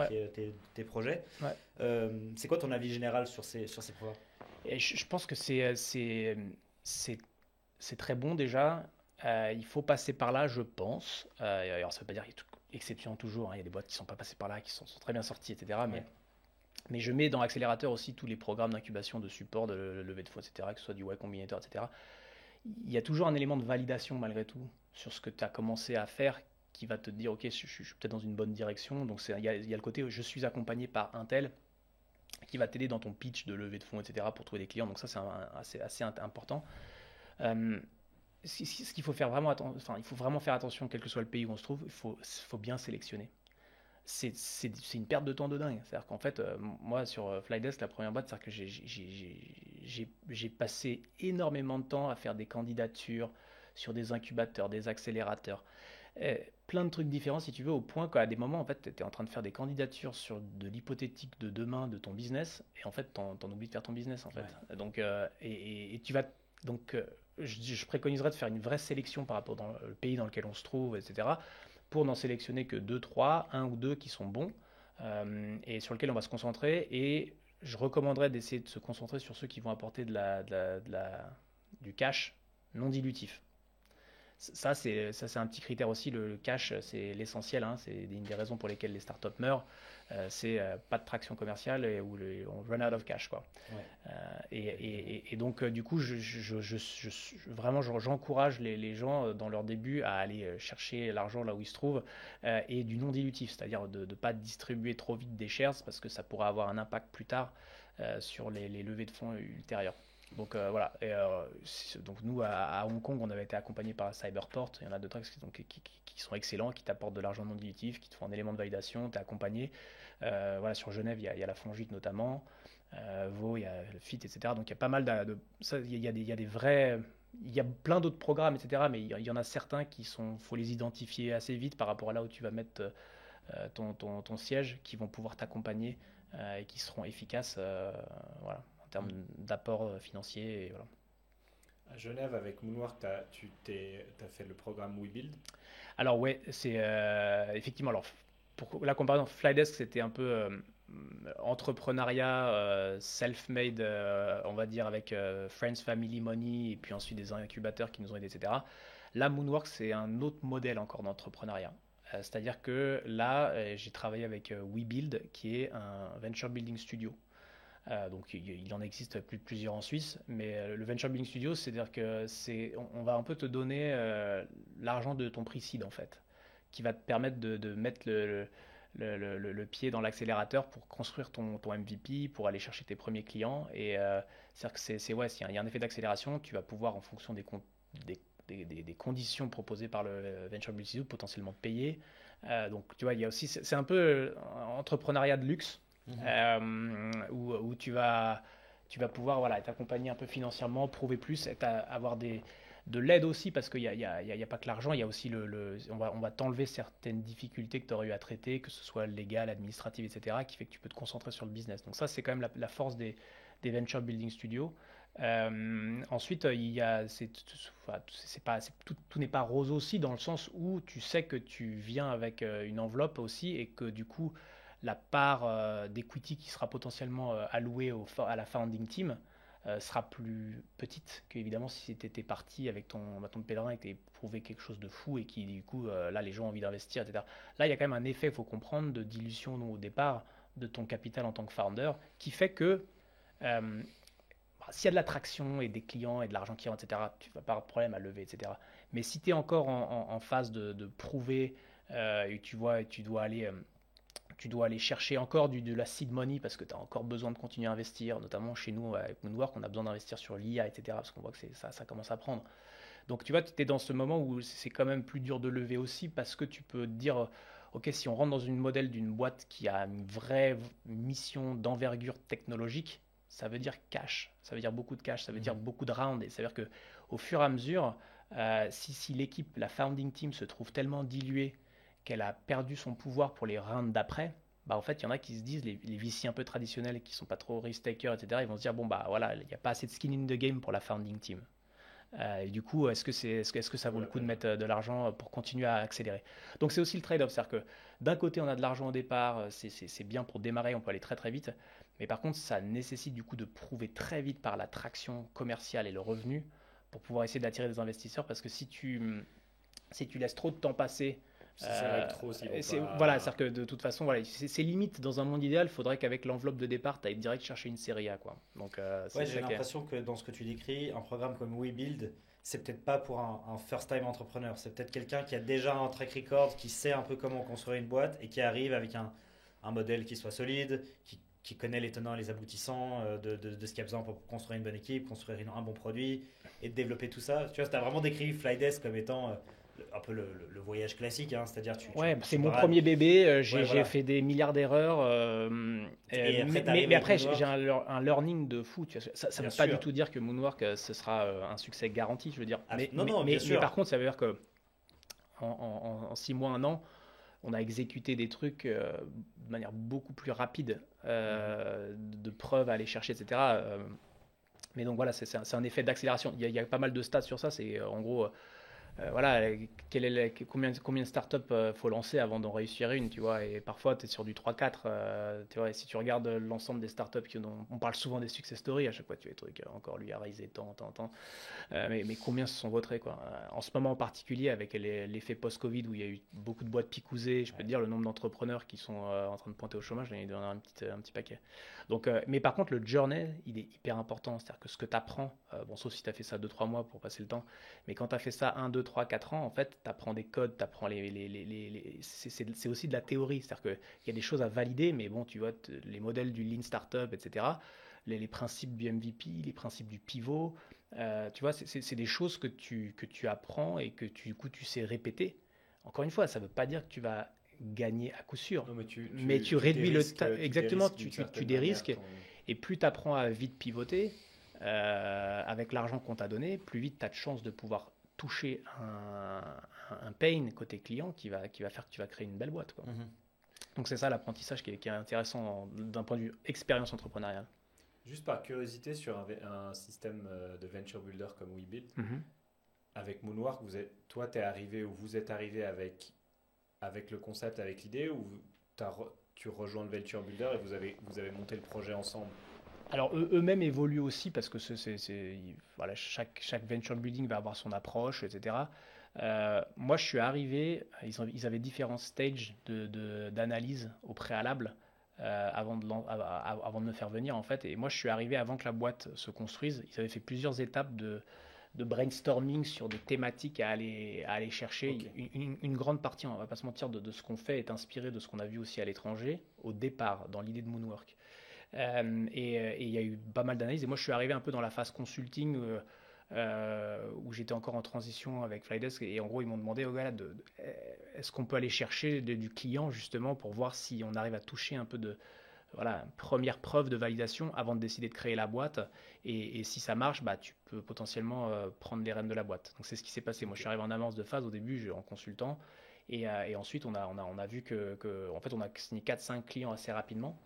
tes projets. C'est quoi ton avis général sur ces programmes? Et je pense que c'est très bon déjà. Il faut passer par là, je pense. Alors ça ne veut pas dire qu'il y a exception toujours. Hein. Il y a des boîtes qui ne sont pas passées par là, qui sont très bien sorties, etc. Mais je mets dans l'accélérateur aussi tous les programmes d'incubation, de support, de levée de fonds, etc., que ce soit du Y Combinator, etc. Il y a toujours un élément de validation malgré tout sur ce que tu as commencé à faire qui va te dire, ok, je suis peut-être dans une bonne direction. Donc il y a le côté, je suis accompagné par un tel qui va t'aider dans ton pitch de levée de fonds, etc., pour trouver des clients. Donc ça, c'est assez important. Ce qu'il faut faire vraiment il faut vraiment faire attention, quel que soit le pays où on se trouve, il faut bien sélectionner. C'est une perte de temps de dingue. C'est-à-dire qu'en fait, moi, sur Flydesk, la première boîte, c'est-à-dire que j'ai passé énormément de temps à faire des candidatures sur des incubateurs, des accélérateurs, plein de trucs différents, si tu veux, au point qu'à des moments, en fait, tu étais en train de faire des candidatures sur de l'hypothétique de demain de ton business, et en fait, t'en oublies de faire ton business, en fait. Ouais. Donc, et tu vas... Donc, je préconiserais de faire une vraie sélection par rapport dans le pays dans lequel on se trouve, etc., pour n'en sélectionner que 2, 3, 1 ou 2 qui sont bons, et sur lesquels on va se concentrer. Et je recommanderais d'essayer de se concentrer sur ceux qui vont apporter du cash non dilutif. Ça, c'est un petit critère aussi. Le cash, c'est l'essentiel. Hein. C'est une des raisons pour lesquelles les startups meurent. C'est pas de traction commerciale où on run out of cash, quoi. Ouais. Et donc, du coup, vraiment, j'encourage les gens dans leur début à aller chercher l'argent là où ils se trouvent et du non dilutif, c'est-à-dire de ne pas distribuer trop vite des shares parce que ça pourra avoir un impact plus tard sur les levées de fonds ultérieures. Donc voilà. Donc nous à Hong Kong, on avait été accompagnés par Cyberport. Il y en a d'autres qui sont excellents, qui t'apportent de l'argent non dilutif, qui te font un élément de validation. Tu es accompagné. Voilà, sur Genève, il y a la Fongite notamment. Vaud, il y a le FIT, etc. Donc il y a pas mal il y a des vrais. Il y a plein d'autres programmes, etc. Mais il y en a certains faut les identifier assez vite par rapport à là où tu vas mettre ton siège, qui vont pouvoir t'accompagner et qui seront efficaces. Voilà. En termes d'apport financier. Et voilà. À Genève, avec Moonwork, tu as fait le programme WeBuild. Alors ouais, c'est effectivement, alors pour la comparaison, Flydesk, c'était un peu entrepreneuriat self-made, on va dire, avec Friends, Family, Money, et puis ensuite des incubateurs qui nous ont aidés, etc. Là, Moonwork, c'est un autre modèle encore d'entrepreneuriat. C'est-à-dire que là, j'ai travaillé avec WeBuild, qui est un venture building studio. Donc il en existe plusieurs en Suisse, mais le Venture Building Studio, c'est-à-dire que on va un peu te donner l'argent de ton pre-seed en fait, qui va te permettre de mettre le pied dans l'accélérateur pour construire ton MVP, pour aller chercher tes premiers clients. Et c'est-à-dire que s'il y a un effet d'accélération, tu vas pouvoir, en fonction des conditions proposées par le Venture Building Studio, potentiellement te payer. Donc tu vois, il y a aussi, c'est un peu entrepreneuriat de luxe. Où tu vas pouvoir être accompagné un peu financièrement, prouver plus, avoir de l'aide aussi, parce qu'il n'y a pas que l'argent, il y a aussi on va t'enlever certaines difficultés que tu aurais eu à traiter, que ce soit légales, administratives, etc., qui fait que tu peux te concentrer sur le business. Donc ça, c'est quand même la force des Venture Building Studios. Ensuite, tout n'est pas rose aussi, dans le sens où tu sais que tu viens avec une enveloppe aussi, et que du coup la part d'equity qui sera potentiellement allouée à la founding team sera plus petite qu'évidemment si tu étais parti avec ton bâton de pèlerin et que tu prouvé quelque chose de fou et qui du coup là les gens ont envie d'investir, etc. Là il y a quand même un effet, il faut comprendre, de dilution au départ de ton capital en tant que founder, qui fait que s'il y a de l'attraction et des clients et de l'argent qui rentre, etc., tu vas pas avoir de problème à lever, etc. Mais si tu es encore en phase de prouver et tu dois aller tu dois aller chercher encore de la seed money parce que tu as encore besoin de continuer à investir, notamment chez nous avec Moonwork, on a besoin d'investir sur l'IA, etc. parce qu'on voit que ça commence à prendre. Donc tu vois, tu es dans ce moment où c'est quand même plus dur de lever aussi parce que tu peux te dire, ok, si on rentre dans une modèle d'une boîte qui a une vraie mission d'envergure technologique, ça veut dire cash, ça veut dire beaucoup de cash, ça veut dire beaucoup de rounds, et ça veut dire qu'au fur et à mesure, si l'équipe, la founding team se trouve tellement diluée qu'elle a perdu son pouvoir pour les rounds d'après, bah en fait, il y en a qui se disent, les VC un peu traditionnels qui sont pas trop risk-takers, etc., ils vont se dire, bon, bah voilà, il n'y a pas assez de skin in the game pour la founding team. Et du coup, est-ce que ça vaut le coup de mettre de l'argent pour continuer à accélérer? Donc c'est aussi le trade-off, c'est-à-dire que d'un côté, on a de l'argent au départ, c'est bien pour démarrer, on peut aller très très vite, mais par contre, ça nécessite du coup de prouver très vite par la traction commerciale et le revenu pour pouvoir essayer d'attirer des investisseurs, parce que si tu laisses trop de temps passer, voilà, c'est-à-dire que de toute façon, voilà, c'est limite dans un monde idéal, il faudrait qu'avec l'enveloppe de départ, tu ailles direct chercher une série A, quoi. Donc, j'ai l'impression que dans ce que tu décris, un programme comme WeBuild, c'est peut-être pas pour un first-time entrepreneur, c'est peut-être quelqu'un qui a déjà un track record, qui sait un peu comment construire une boîte et qui arrive avec un modèle qui soit solide, qui connaît les tenants et les aboutissants de ce qu'il y a besoin pour construire une bonne équipe, construire un bon produit et de développer tout ça. Tu vois, tu as vraiment décrit Flydesk comme étant un peu le voyage classique, hein, c'est-à-dire c'est mon premier bébé, j'ai fait des milliards d'erreurs, mais après j'ai un learning de fou, tu vois. Ça ne veut pas du tout dire que Moonwork ce sera un succès garanti, je veux dire. Mais par contre, ça veut dire que en 6 mois, 1 an, on a exécuté des trucs de manière beaucoup plus rapide, de preuves à aller chercher, etc. Mais donc voilà, c'est un effet d'accélération. Il y a pas mal de stats sur ça, c'est en gros... voilà, combien de startups faut lancer avant d'en réussir une, tu vois, et parfois tu es sur du 3-4, tu vois, et si tu regardes l'ensemble des startups on parle souvent des success stories, à chaque fois tu as des trucs, encore lui a raisé tant, mais combien se sont vautrés, quoi. En ce moment en particulier, avec l'effet post-Covid où il y a eu beaucoup de boîtes picousées, je peux te dire le nombre d'entrepreneurs qui sont en train de pointer au chômage, il y en a un petit paquet. Donc, mais par contre, le journey, il est hyper important, c'est-à-dire que ce que tu apprends, bon, sauf si tu as fait ça 2-3 mois pour passer le temps, mais quand tu as fait ça 1, 2, 3, 4 ans, en fait, tu apprends des codes, tu apprends c'est aussi de la théorie, c'est-à-dire qu'il y a des choses à valider, mais bon, tu vois, les modèles du Lean Startup, etc., les principes du MVP, les principes du pivot, tu vois, c'est des choses que tu apprends et que du coup, tu sais répéter. Encore une fois, ça ne veut pas dire que tu vas gagner à coup sûr, non, mais tu réduis exactement, tu dérisques, et plus tu apprends à vite pivoter, avec l'argent qu'on t'a donné, plus vite tu as de chances de pouvoir toucher un pain côté client qui va faire que tu vas créer une belle boîte, quoi. Donc c'est ça l'apprentissage qui est intéressant d'un point de vue expérience entrepreneuriale. Juste par curiosité, sur un système de venture builder comme WeBuild, avec Moonwork, toi tu es arrivé, ou vous êtes arrivé avec le concept, avec l'idée, ou tu rejoins le venture builder et vous avez monté le projet ensemble? Alors eux-mêmes évoluent aussi parce que voilà, chaque venture building va avoir son approche, etc. Moi, je suis arrivé, ils avaient différents stages d'analyse au préalable avant de me faire venir, en fait. Et moi, je suis arrivé avant que la boîte se construise. Ils avaient fait plusieurs étapes de brainstorming sur des thématiques à aller chercher. Okay. Une grande partie, on ne va pas se mentir, de ce qu'on fait est inspirée de ce qu'on a vu aussi à l'étranger, au départ, dans l'idée de Moonwork. Et il y a eu pas mal d'analyses. Et moi, je suis arrivé un peu dans la phase consulting où j'étais encore en transition avec Flydesk. Et en gros, ils m'ont demandé est-ce qu'on peut aller chercher du client justement pour voir si on arrive à toucher un peu de première preuve de validation avant de décider de créer la boîte. Et si ça marche, bah, tu peux potentiellement prendre les rênes de la boîte. Donc c'est ce qui s'est passé. Moi, je suis arrivé en avance de phase au début en consultant. Et ensuite, on a vu en fait, on a signé 4-5 clients assez rapidement.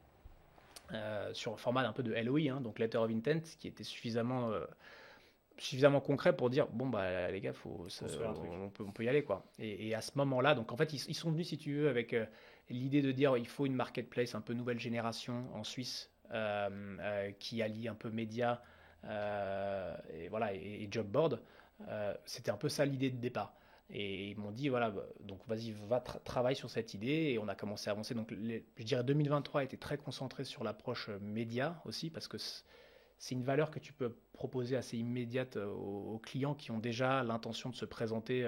Sur un format un peu de LOI, hein, donc Letter of Intent, qui était suffisamment concret pour dire bon bah les gars, on peut y aller, quoi. Et à ce moment-là, donc en fait ils sont venus, si tu veux, avec l'idée de dire il faut une marketplace un peu nouvelle génération en Suisse qui allie un peu médias et job board. C'était un peu ça l'idée de départ. Et ils m'ont dit, voilà, donc vas-y, travaille sur cette idée. Et on a commencé à avancer. Donc, je dirais 2023 était très concentré sur l'approche média aussi, parce que c'est une valeur que tu peux proposer assez immédiate aux clients qui ont déjà l'intention de se présenter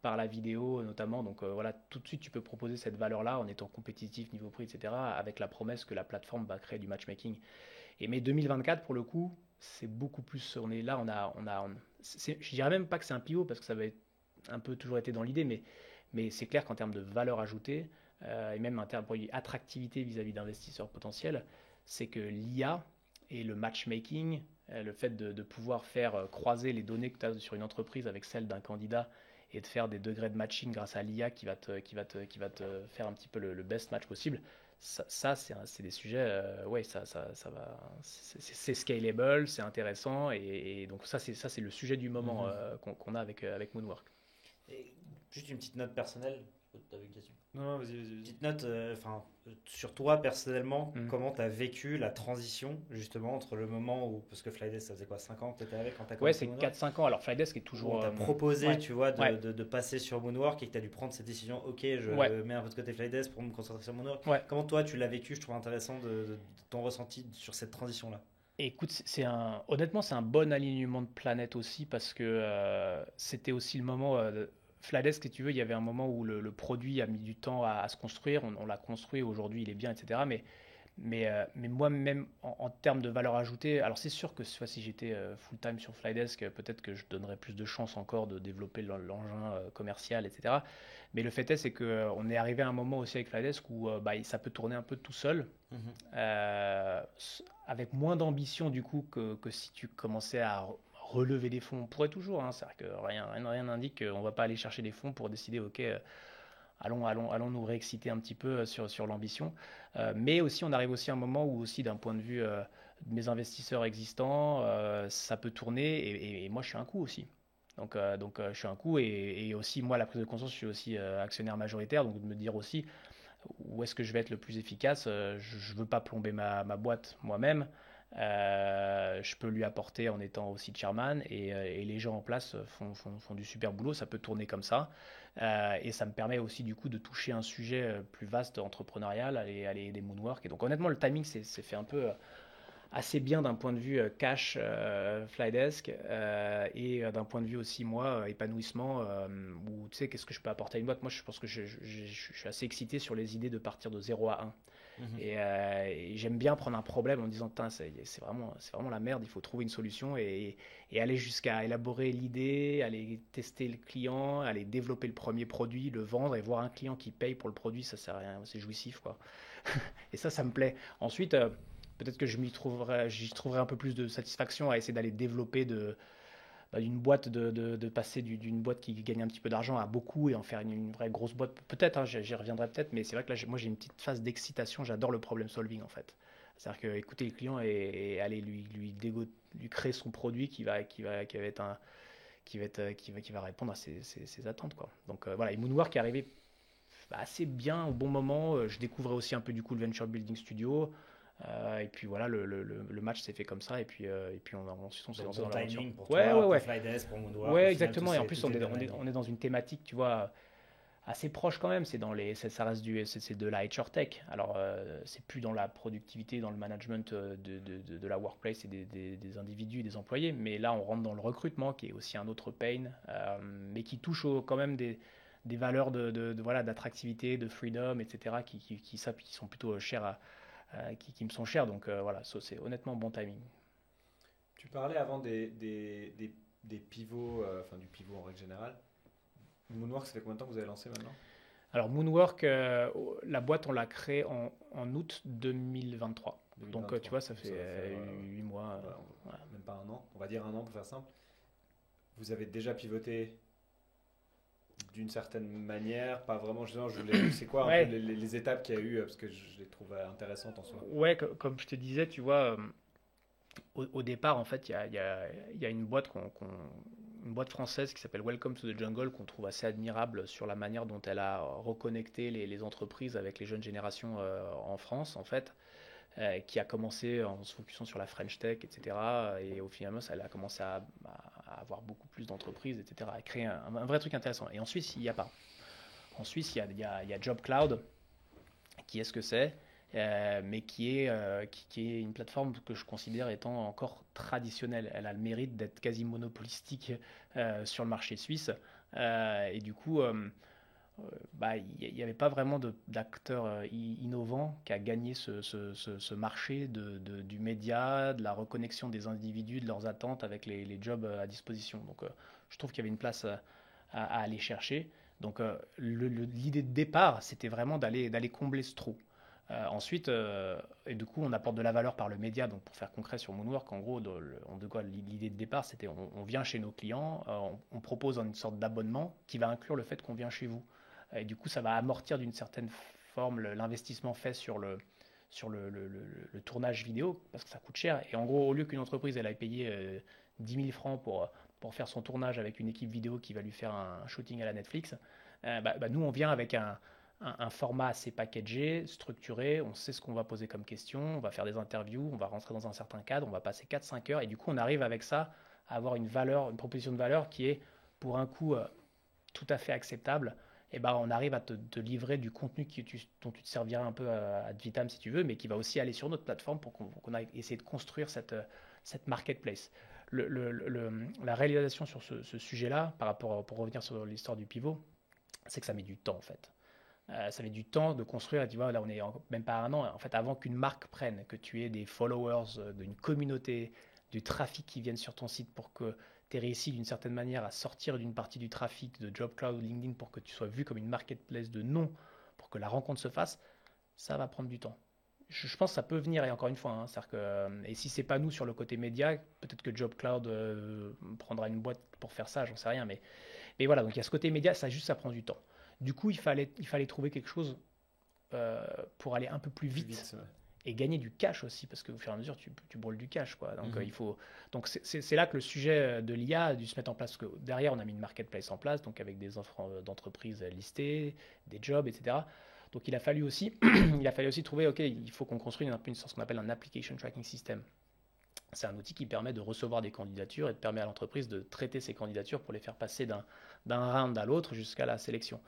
par la vidéo notamment. Donc voilà, tout de suite tu peux proposer cette valeur-là en étant compétitif, niveau prix, etc. avec la promesse que la plateforme va créer du matchmaking. Mais 2024 pour le coup, c'est beaucoup plus. On est là, je dirais même pas que c'est un pivot parce que ça va être un peu toujours été dans l'idée, mais c'est clair qu'en termes de valeur ajoutée et même en termes d'attractivité vis-à-vis d'investisseurs potentiels, c'est que l'IA et le matchmaking, le fait de pouvoir faire croiser les données que tu as sur une entreprise avec celles d'un candidat et de faire des degrés de matching grâce à l'IA qui va te faire un petit peu le best match possible. Ça c'est des sujets, ouais, ça va, c'est scalable, c'est intéressant et donc ça c'est le sujet du moment qu'on a avec Moonwork. Et juste une petite note personnelle, tu avais une question? Non, vas-y. Petite note, sur toi personnellement, comment tu as vécu la transition justement entre le moment où, parce que Flydesk, ça faisait quoi, 5 ans que tu étais avec quand tu as commencé? Ouais, c'est 4-5 ans. Alors Flydesk est toujours. On t'a proposé, tu vois, de passer sur Moonwork et que tu as dû prendre cette décision. Ok, je mets un peu de côté Flydesk pour me concentrer sur Moonwork. Ouais. Comment toi tu l'as vécu? Je trouve intéressant de ton ressenti sur cette transition-là. Écoute, honnêtement, c'est un bon alignement de planète aussi parce que c'était aussi le moment. Flydesk, si tu veux, il y avait un moment où le produit a mis du temps à se construire. On l'a construit, aujourd'hui il est bien, etc. Mais moi-même, en termes de valeur ajoutée, alors c'est sûr que si j'étais full-time sur Flydesk, peut-être que je donnerais plus de chances encore de développer l'engin commercial, etc. Mais le fait est, c'est qu'on est arrivé à un moment aussi avec Flydesk où ça peut tourner un peu tout seul, avec moins d'ambition du coup que si tu commençais à relever des fonds. On pourrait toujours, c'est-à-dire que rien n'indique qu'on ne va pas aller chercher des fonds pour décider, ok, allons nous réexciter un petit peu sur l'ambition. Mais aussi, on arrive aussi à un moment où aussi, d'un point de vue de mes investisseurs existants, ça peut tourner et moi, je suis un coup aussi. Donc je suis un coup et aussi, moi, la prise de conscience, je suis aussi actionnaire majoritaire, donc de me dire aussi où est-ce que je vais être le plus efficace. Je ne veux pas plomber ma boîte moi-même. Je peux lui apporter en étant aussi chairman et les gens en place font du super boulot, ça peut tourner comme ça et ça me permet aussi du coup de toucher un sujet plus vaste entrepreneurial, aller aider Moonwork et donc honnêtement le timing c'est fait un peu assez bien d'un point de vue cash Flydesk et d'un point de vue aussi moi épanouissement où tu sais qu'est-ce que je peux apporter à une boîte. Moi je pense que je suis assez excité sur les idées de partir de 0 à 1. Et j'aime bien prendre un problème en me disant c'est vraiment la merde, il faut trouver une solution et aller jusqu'à élaborer l'idée, aller tester le client, aller développer le premier produit, le vendre et voir un client qui paye pour le produit, ça sert à rien, c'est jouissif quoi. Et ça me plaît. Ensuite peut-être que j'y trouverai un peu plus de satisfaction à essayer d'aller développer d'une boîte, de passer d'une boîte qui gagne un petit peu d'argent à beaucoup et en faire une vraie grosse boîte. Peut-être, j'y reviendrai peut-être, mais c'est vrai que là, moi j'ai une petite phase d'excitation, j'adore le problem solving en fait. C'est-à-dire que écouter le client et aller lui créer son produit qui va répondre à ses attentes quoi. Donc voilà, et Moonwork est arrivé assez bien au bon moment. Je découvrais aussi un peu du coup le Venture Building Studio. Et puis voilà, le match s'est fait comme ça et puis ensuite on s'est lancé dans l'aventure. Pour toi, pour Flydesk, pour Moonwork. Ouais, exactement. Et en plus on est dans une thématique, tu vois, assez proche quand même. Ça reste c'est de la HR tech. Alors c'est plus dans la productivité, dans le management de la workplace et des individus, des employés. Mais là on rentre dans le recrutement qui est aussi un autre pain, mais qui touche quand même des valeurs d'attractivité, de freedom, etc. qui sont plutôt chères qui me sont chers, donc voilà, c'est honnêtement bon timing. Tu parlais avant des pivots, du pivot en règle générale. Moonwork, ça fait combien de temps que vous avez lancé maintenant? Alors Moonwork, la boîte, on l'a créée en août 2023. Donc tu vois, ça fait 8 mois. Même pas un an, on va dire un an pour faire simple. Vous avez déjà pivoté d'une certaine manière, pas vraiment. C'est quoi un peu les étapes qu'il y a eu, parce que je les trouve intéressantes en soi. Ouais, comme je te disais, tu vois, au départ, en fait, il y a une boîte une boîte française qui s'appelle Welcome to the Jungle qu'on trouve assez admirable sur la manière dont elle a reconnecté les entreprises avec les jeunes générations en France, en fait. Qui a commencé en se focusant sur la French Tech, etc. Et au final, elle a commencé à avoir beaucoup plus d'entreprises, etc. À créer un vrai truc intéressant. Et en Suisse, il n'y a pas. En Suisse, il y a Job Cloud, qui est ce que c'est, mais qui est une plateforme que je considère étant encore traditionnelle. Elle a le mérite d'être quasi monopolistique sur le marché suisse. Et du coup, il n'y avait pas vraiment d'acteur innovant qui a gagné ce marché du média, de la reconnexion des individus, de leurs attentes avec les jobs à disposition. Donc, je trouve qu'il y avait une place à aller chercher. Donc, l'idée de départ, c'était vraiment d'aller combler ce trou. Ensuite, et du coup, on apporte de la valeur par le média. Donc, pour faire concret sur Moonwork, en gros, l'idée de départ, c'était on vient chez nos clients, on propose une sorte d'abonnement qui va inclure le fait qu'on vient chez vous. Et du coup, ça va amortir d'une certaine forme l'investissement fait sur le tournage vidéo, parce que ça coûte cher. Et en gros, au lieu qu'une entreprise elle aille payer 10 000 francs pour faire son tournage avec une équipe vidéo qui va lui faire un shooting à la Netflix, nous, on vient avec un format assez packagé, structuré, on sait ce qu'on va poser comme question, on va faire des interviews, on va rentrer dans un certain cadre, on va passer 4-5 heures, et du coup, on arrive avec ça à avoir une proposition de valeur qui est, pour un coût tout à fait acceptable. Et on arrive à te livrer du contenu dont tu te serviras un peu ad vitam si tu veux, mais qui va aussi aller sur notre plateforme pour qu'on aille essayer de construire cette marketplace. La réalisation sur ce sujet-là, pour revenir sur l'histoire du pivot, c'est que ça met du temps en fait. Ça met du temps de construire, tu vois, là on est même pas à 1 an, en fait avant qu'une marque prenne, que tu aies des followers, d'une communauté, du trafic qui vienne sur ton site pour que tu aies réussi d'une certaine manière à sortir d'une partie du trafic de JobCloud ou LinkedIn pour que tu sois vu comme une marketplace de nom, pour que la rencontre se fasse, ça va prendre du temps. Je pense que ça peut venir, et encore une fois, et si c'est pas nous sur le côté média, peut-être que JobCloud prendra une boîte pour faire ça, j'en sais rien, mais voilà, donc il y a ce côté média, ça prend du temps. Du coup, il fallait trouver quelque chose pour aller un peu plus vite et gagner du cash aussi, parce qu'au fur et à mesure, tu brûles du cash, quoi. Donc, donc c'est là que le sujet de l'IA a dû se mettre en place, parce que derrière, on a mis une marketplace en place, donc avec des offres d'entreprises listées, des jobs, etc. Donc, il a fallu aussi trouver, OK, il faut qu'on construise ce qu'on appelle un application tracking system. C'est un outil qui permet de recevoir des candidatures et de permet à l'entreprise de traiter ces candidatures pour les faire passer d'un round à l'autre jusqu'à la sélection.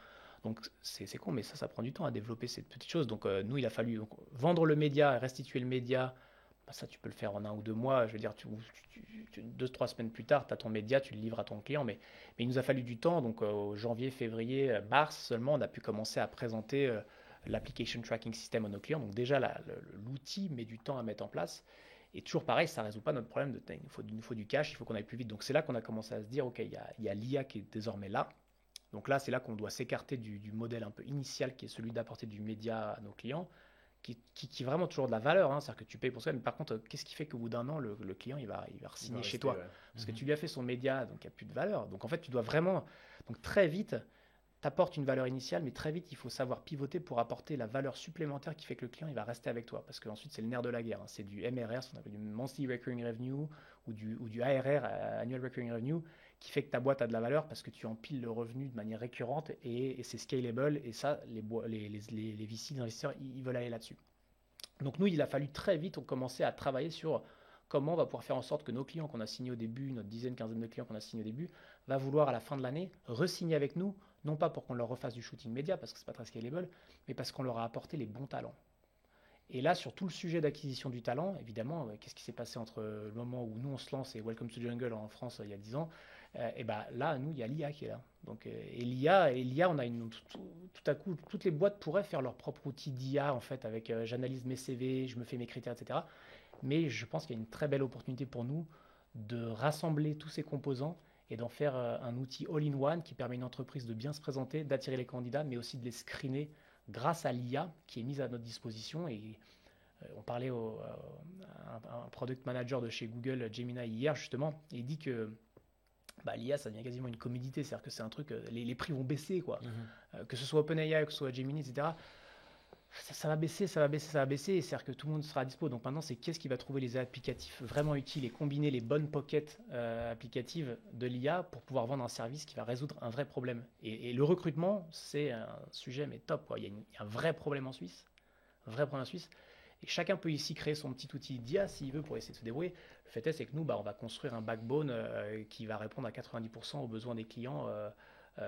Donc c'est con, mais ça prend du temps à développer cette petite chose. Donc nous, il a fallu vendre le média, restituer le média. Ça, tu peux le faire en 1 ou 2 mois. Je veux dire, 2-3 semaines plus tard, tu as ton média, tu le livres à ton client. Mais il nous a fallu du temps. Donc janvier, février, mars seulement, on a pu commencer à présenter l'application tracking system à nos clients. Donc déjà, l'outil met du temps à mettre en place. Et toujours pareil, ça ne résout pas notre problème il nous faut du cash, il faut qu'on aille plus vite. Donc c'est là qu'on a commencé à se dire, OK, il y a l'IA qui est désormais là. Donc là, c'est là qu'on doit s'écarter du modèle un peu initial qui est celui d'apporter du média à nos clients, qui est vraiment toujours de la valeur. C'est-à-dire que tu payes pour ça, mais par contre, qu'est-ce qui fait qu'au bout d'1 an, le client il va re-signer chez toi parce que tu lui as fait son média, donc il n'y a plus de valeur. Donc en fait, tu dois vraiment, donc très vite, t'apportes une valeur initiale, mais très vite, il faut savoir pivoter pour apporter la valeur supplémentaire qui fait que le client il va rester avec toi. Parce qu'ensuite, c'est le nerf de la guerre. C'est du MRR, ce qu'on appelle du Monthly Recurring Revenue, ou du ARR, Annual Recurring Revenue, qui fait que ta boîte a de la valeur parce que tu empiles le revenu de manière récurrente et c'est scalable. Et ça, les VC, les investisseurs, ils veulent aller là-dessus. Donc nous, il a fallu très vite, on commençait à travailler sur comment on va pouvoir faire en sorte que nos clients qu'on a signés au début, notre quinzaine de clients qu'on a signés au début, va vouloir à la fin de l'année re-signer avec nous, non pas pour qu'on leur refasse du shooting média, parce que c'est pas très scalable, mais parce qu'on leur a apporté les bons talents. Et là, sur tout le sujet d'acquisition du talent, évidemment, qu'est-ce qui s'est passé entre le moment où nous on se lance et Welcome to Jungle en France il y a 10 ans, et là, nous, il y a l'IA qui est là. Donc, et l'IA, on a tout à coup, toutes les boîtes pourraient faire leur propre outil d'IA, en fait, avec j'analyse mes CV, je me fais mes critères, etc. Mais je pense qu'il y a une très belle opportunité pour nous de rassembler tous ces composants et d'en faire un outil all-in-one qui permet à une entreprise de bien se présenter, d'attirer les candidats, mais aussi de les screener grâce à l'IA qui est mise à notre disposition. Et on parlait à un product manager de chez Google, Gemini, hier justement, et il dit que l'IA, ça devient quasiment une commodité, c'est-à-dire que c'est un truc, les prix vont baisser, quoi. Que ce soit OpenAI, que ce soit Gemini, etc. Ça va baisser, c'est-à-dire que tout le monde sera à dispo. Donc maintenant, c'est qu'est-ce qui va trouver les applicatifs vraiment utiles et combiner les bonnes pockets applicatives de l'IA pour pouvoir vendre un service qui va résoudre un vrai problème. Et le recrutement, c'est un sujet mais top, quoi. Il y a un vrai problème en Suisse, et chacun peut ici créer son petit outil d'IA s'il veut pour essayer de se débrouiller. Le fait est, c'est que nous, on va construire un backbone qui va répondre à 90% aux besoins des clients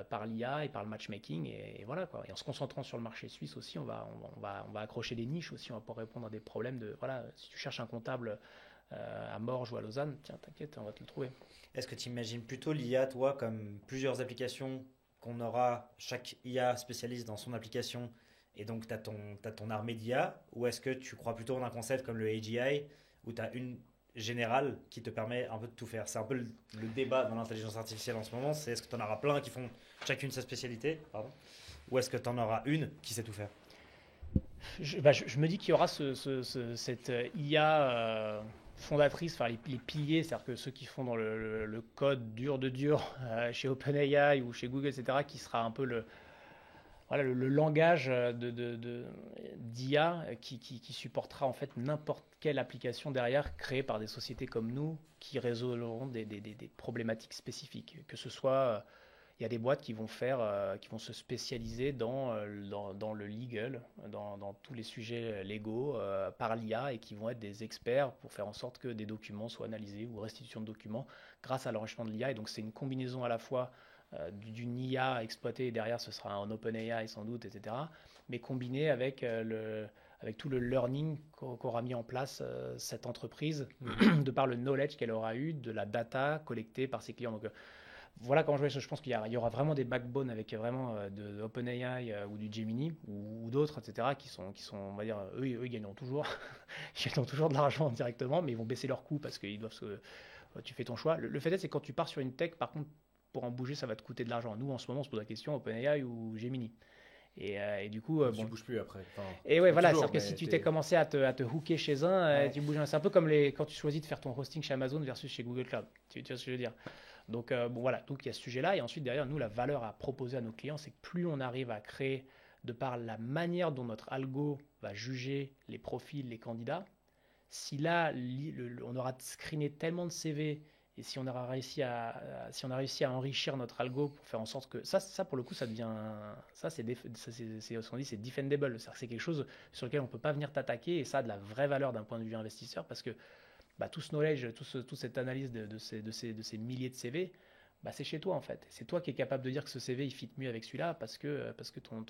par l'IA et par le matchmaking, et voilà, quoi. Et en se concentrant sur le marché suisse aussi, on va accrocher des niches aussi, on va pouvoir répondre à des problèmes de, voilà, si tu cherches un comptable à Morges ou à Lausanne, tiens, t'inquiète, on va te le trouver. Est-ce que tu imagines plutôt l'IA, toi, comme plusieurs applications qu'on aura, chaque IA spécialiste dans son application, et donc tu as ton armée d'IA, ou est-ce que tu crois plutôt en un concept comme le AGI, où tu as une générale qui te permet un peu de tout faire? C'est un peu le débat dans l'intelligence artificielle en ce moment, c'est est-ce que tu en auras plein qui font chacune sa spécialité, ou est-ce que tu en auras une qui sait tout faire? Je me dis qu'il y aura cette IA fondatrice, enfin les piliers, c'est-à-dire que ceux qui font dans le code dur de dur chez OpenAI ou chez Google, etc., qui sera un peu le langage d'IA qui supportera en fait n'importe quelle application derrière créée par des sociétés comme nous qui résolveront des problématiques spécifiques. Que ce soit, il y a des boîtes qui vont se spécialiser dans le legal, dans tous les sujets légaux par l'IA et qui vont être des experts pour faire en sorte que des documents soient analysés ou restitution de documents grâce à l'enrichissement de l'IA. Et donc c'est une combinaison à la fois d'une IA exploitée, et derrière ce sera un OpenAI sans doute, etc. Mais combiné avec tout le learning qu'aura mis en place cette entreprise, de par le knowledge qu'elle aura eu, de la data collectée par ses clients. Donc voilà comment je pense qu'il y aura vraiment des backbones avec vraiment de OpenAI ou du Gemini ou d'autres, etc. qui sont, on va dire, eux ils gagneront toujours, ils gagneront toujours de l'argent directement, mais ils vont baisser leurs coûts parce qu'ils doivent tu fais ton choix. Le fait est, c'est que quand tu pars sur une tech, par contre, pour en bouger, ça va te coûter de l'argent. Nous, en ce moment, on se pose la question OpenAI ou Gemini. Et du coup, tu bouges plus après. Enfin, et ouais, voilà, c'est-à-dire que si tu t'es commencé à te hooker chez un, tu bouges. C'est un peu comme quand tu choisis de faire ton hosting chez Amazon versus chez Google Cloud. Tu vois ce que je veux dire? Donc voilà, donc il y a ce sujet-là. Et ensuite, derrière, nous, la valeur à proposer à nos clients, c'est que plus on arrive à créer, de par la manière dont notre algo va juger les profils, les candidats, si là, on aura screené tellement de CV. Et si on a réussi à enrichir notre algo pour faire en sorte que ça pour le coup, ça devient, c'est ce qu'on dit, c'est defendable. C'est-à-dire que c'est quelque chose sur lequel on peut pas venir t'attaquer et ça a de la vraie valeur d'un point de vue investisseur parce que tout ce knowledge, toute cette analyse de ces milliers de CV, c'est chez toi en fait. C'est toi qui es capable de dire que ce CV il fit mieux avec celui-là parce que ton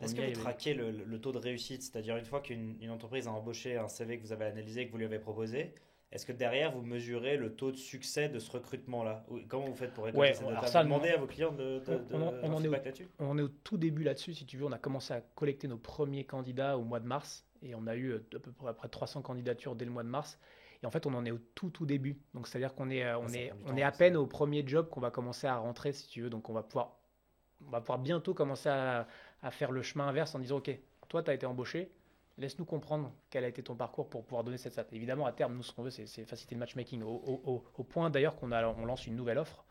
Est-ce que vous traquez le taux de réussite, c'est-à-dire une fois qu'une entreprise a embauché un CV que vous avez analysé, que vous lui avez proposé? Est-ce que derrière, vous mesurez le taux de succès de ce recrutement-là? Comment vous faites pour récolter cette data? Vous demandez à vos clients de feedback là-dessus? On est au tout début là-dessus, si tu veux. On a commencé à collecter nos premiers candidats au mois de mars. Et on a eu à peu près 300 candidatures dès le mois de mars. Et en fait, on en est au tout début. Donc, c'est-à-dire qu'on est à peine au premier job qu'on va commencer à rentrer, si tu veux. Donc, on va pouvoir bientôt commencer à faire le chemin inverse en disant, OK, toi, tu as été embauché. Laisse-nous comprendre quel a été ton parcours pour pouvoir donner cette stat. Évidemment, à terme, nous, ce qu'on veut, c'est faciliter le matchmaking. Au point d'ailleurs on lance une nouvelle offre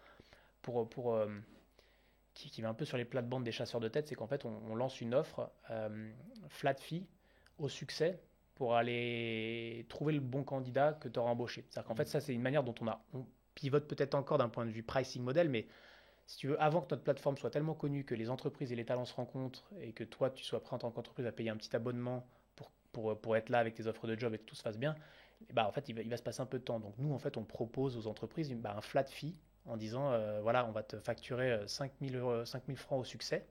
qui va un peu sur les plates-bandes des chasseurs de tête. C'est qu'en fait, on lance une offre flat fee au succès pour aller trouver le bon candidat que tu auras embauché. C'est-à-dire qu'en fait, ça, c'est une manière dont on pivote peut-être encore d'un point de vue pricing model, mais si tu veux, avant que notre plateforme soit tellement connue, que les entreprises et les talents se rencontrent et que toi, tu sois prêt en tant qu'entreprise à payer un petit abonnement pour être là avec tes offres de job et que tout se fasse bien, en fait, il va se passer un peu de temps. Donc nous, en fait, on propose aux entreprises un flat fee en disant, voilà, on va te facturer 5 000 francs au succès.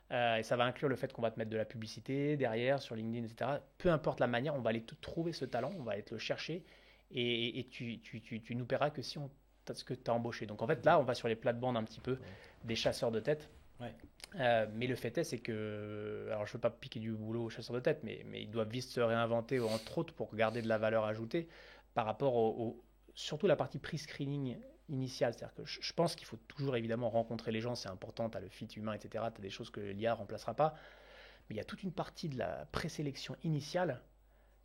Et ça va inclure le fait qu'on va te mettre de la publicité derrière, sur LinkedIn, etc. Peu importe la manière, on va aller te trouver ce talent, on va aller te le chercher et tu nous paieras que si on ce que tu as embauché. Donc en fait, là, on va sur les plates-bandes un petit peu des chasseurs de tête. Ouais. Mais le fait est, c'est que, alors je ne veux pas piquer du boulot aux chasseurs de tête, mais ils doivent vite se réinventer, entre autres, pour garder de la valeur ajoutée par rapport surtout la partie pre-screening initiale. C'est-à-dire que je pense qu'il faut toujours évidemment rencontrer les gens, c'est important, tu as le fit humain, etc. Tu as des choses que l'IA ne remplacera pas. Mais il y a toute une partie de la présélection initiale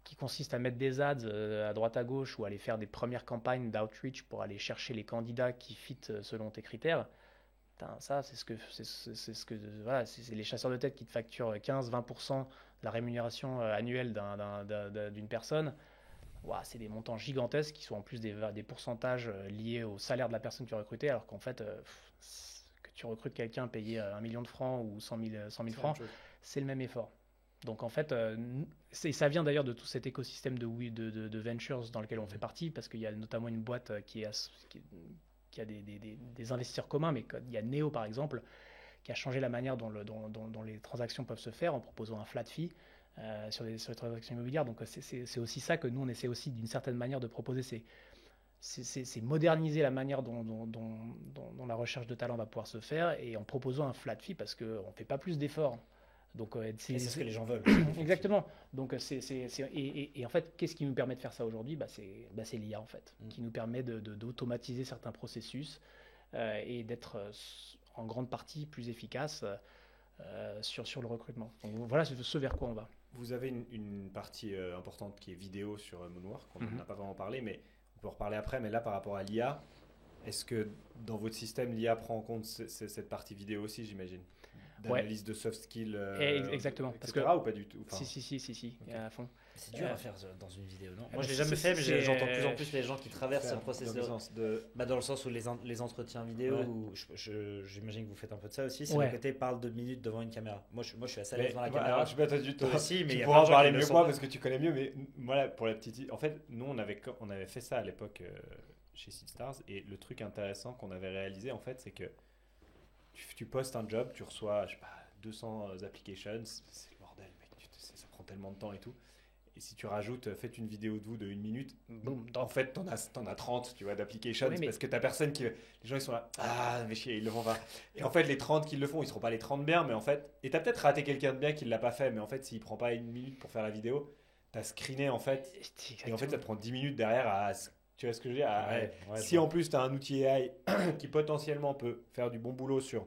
qui consiste à mettre des ads à droite à gauche ou aller faire des premières campagnes d'outreach pour aller chercher les candidats qui fit selon tes critères. Ça, c'est les chasseurs de tête qui te facturent 15-20% de la rémunération annuelle d'une personne. C'est des montants gigantesques qui sont en plus des pourcentages liés au salaire de la personne que tu as recrutée, alors qu'en fait, que tu recrutes quelqu'un payé 1 million de francs ou 100 000 francs, c'est le même effort. Donc en fait, ça vient d'ailleurs de tout cet écosystème de ventures dans lequel on fait partie, parce qu'il y a notamment une boîte qui a des investisseurs communs, mais il y a Neo par exemple, qui a changé la manière dont les transactions peuvent se faire en proposant un flat fee. sur les transactions immobilières. Donc c'est aussi ça que nous, on essaie aussi d'une certaine manière de proposer. C'est moderniser la manière dont la recherche de talent va pouvoir se faire, et en proposant un flat fee parce qu'on ne fait pas plus d'efforts. Donc, c'est ce que les gens veulent. Exactement. Donc, et en fait, qu'est-ce qui nous permet de faire ça aujourd'hui? C'est l'IA, en fait, qui nous permet d'automatiser certains processus et d'être en grande partie plus efficace sur le recrutement. Donc, voilà ce vers quoi on va. Vous avez une partie importante qui est vidéo sur Moonwork, on n'a pas vraiment parlé, mais on peut en reparler après. Mais là, par rapport à l'IA, est-ce que dans votre système, l'IA prend en compte cette partie vidéo aussi, j'imagine? D'analyse de soft skills, exactement, etc., parce que ou pas du tout? Si, okay. À fond. C'est dur à faire dans une vidéo, non? Moi, je l'ai jamais fait, mais j'entends de plus en plus les gens qui traversent ce processus dans le sens où les entretiens vidéo, où j'imagine que vous faites un peu de ça aussi, c'est le côté parle 2 minutes devant une caméra. Moi, je suis assez à l'aise devant la caméra. Alors, je sais pas, toi aussi, mais tu pourras en parler mieux que moi parce que tu connais mieux, mais voilà, pour la petite... En fait, nous, on avait fait ça à l'époque chez Seedstars, et le truc intéressant qu'on avait réalisé, en fait, c'est que tu postes un job, tu reçois, je sais pas, 200 applications, c'est le bordel, mec, ça prend tellement de temps et tout. Et si tu rajoutes, faites une vidéo de vous de 1 minute, boum, en fait, t'en as 30, tu vois, d'applications, parce que t'as personne qui... Les gens, ils sont là, mais chier, ils le font pas. Et en fait, les 30 qui le font, ils seront pas les 30 bien, mais en fait... Et t'as peut-être raté quelqu'un de bien qui l'a pas fait, mais en fait, s'il prend pas 1 minute pour faire la vidéo, t'as screené, en fait. Et en fait, ça te prend 10 minutes derrière à... Tu vois ce que je veux dire? Si en plus, t'as un outil AI qui potentiellement peut faire du bon boulot sur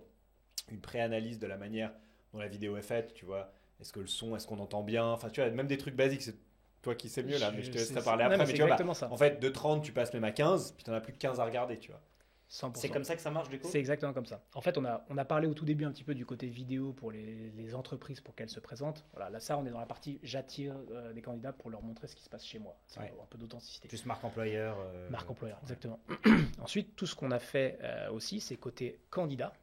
une pré-analyse de la manière dont la vidéo est faite, tu vois, est-ce que le son, est-ce qu'on entend bien, enfin tu vois, même des trucs basiques, c'est toi qui sais mieux là, mais je te laisse parler après, mais tu vois, en fait de 30 tu passes même à 15, puis t'en as plus que 15 à regarder, tu vois. 100%. C'est comme ça que ça marche du coup? C'est exactement comme ça. En fait, on a parlé au tout début un petit peu du côté vidéo pour les entreprises pour qu'elles se présentent. Voilà, là ça on est dans la partie j'attire des candidats pour leur montrer ce qui se passe chez moi. C'est un peu d'authenticité. Plus marque employeur. Marque employeur, exactement. Ensuite, tout ce qu'on a fait aussi, c'est côté candidat.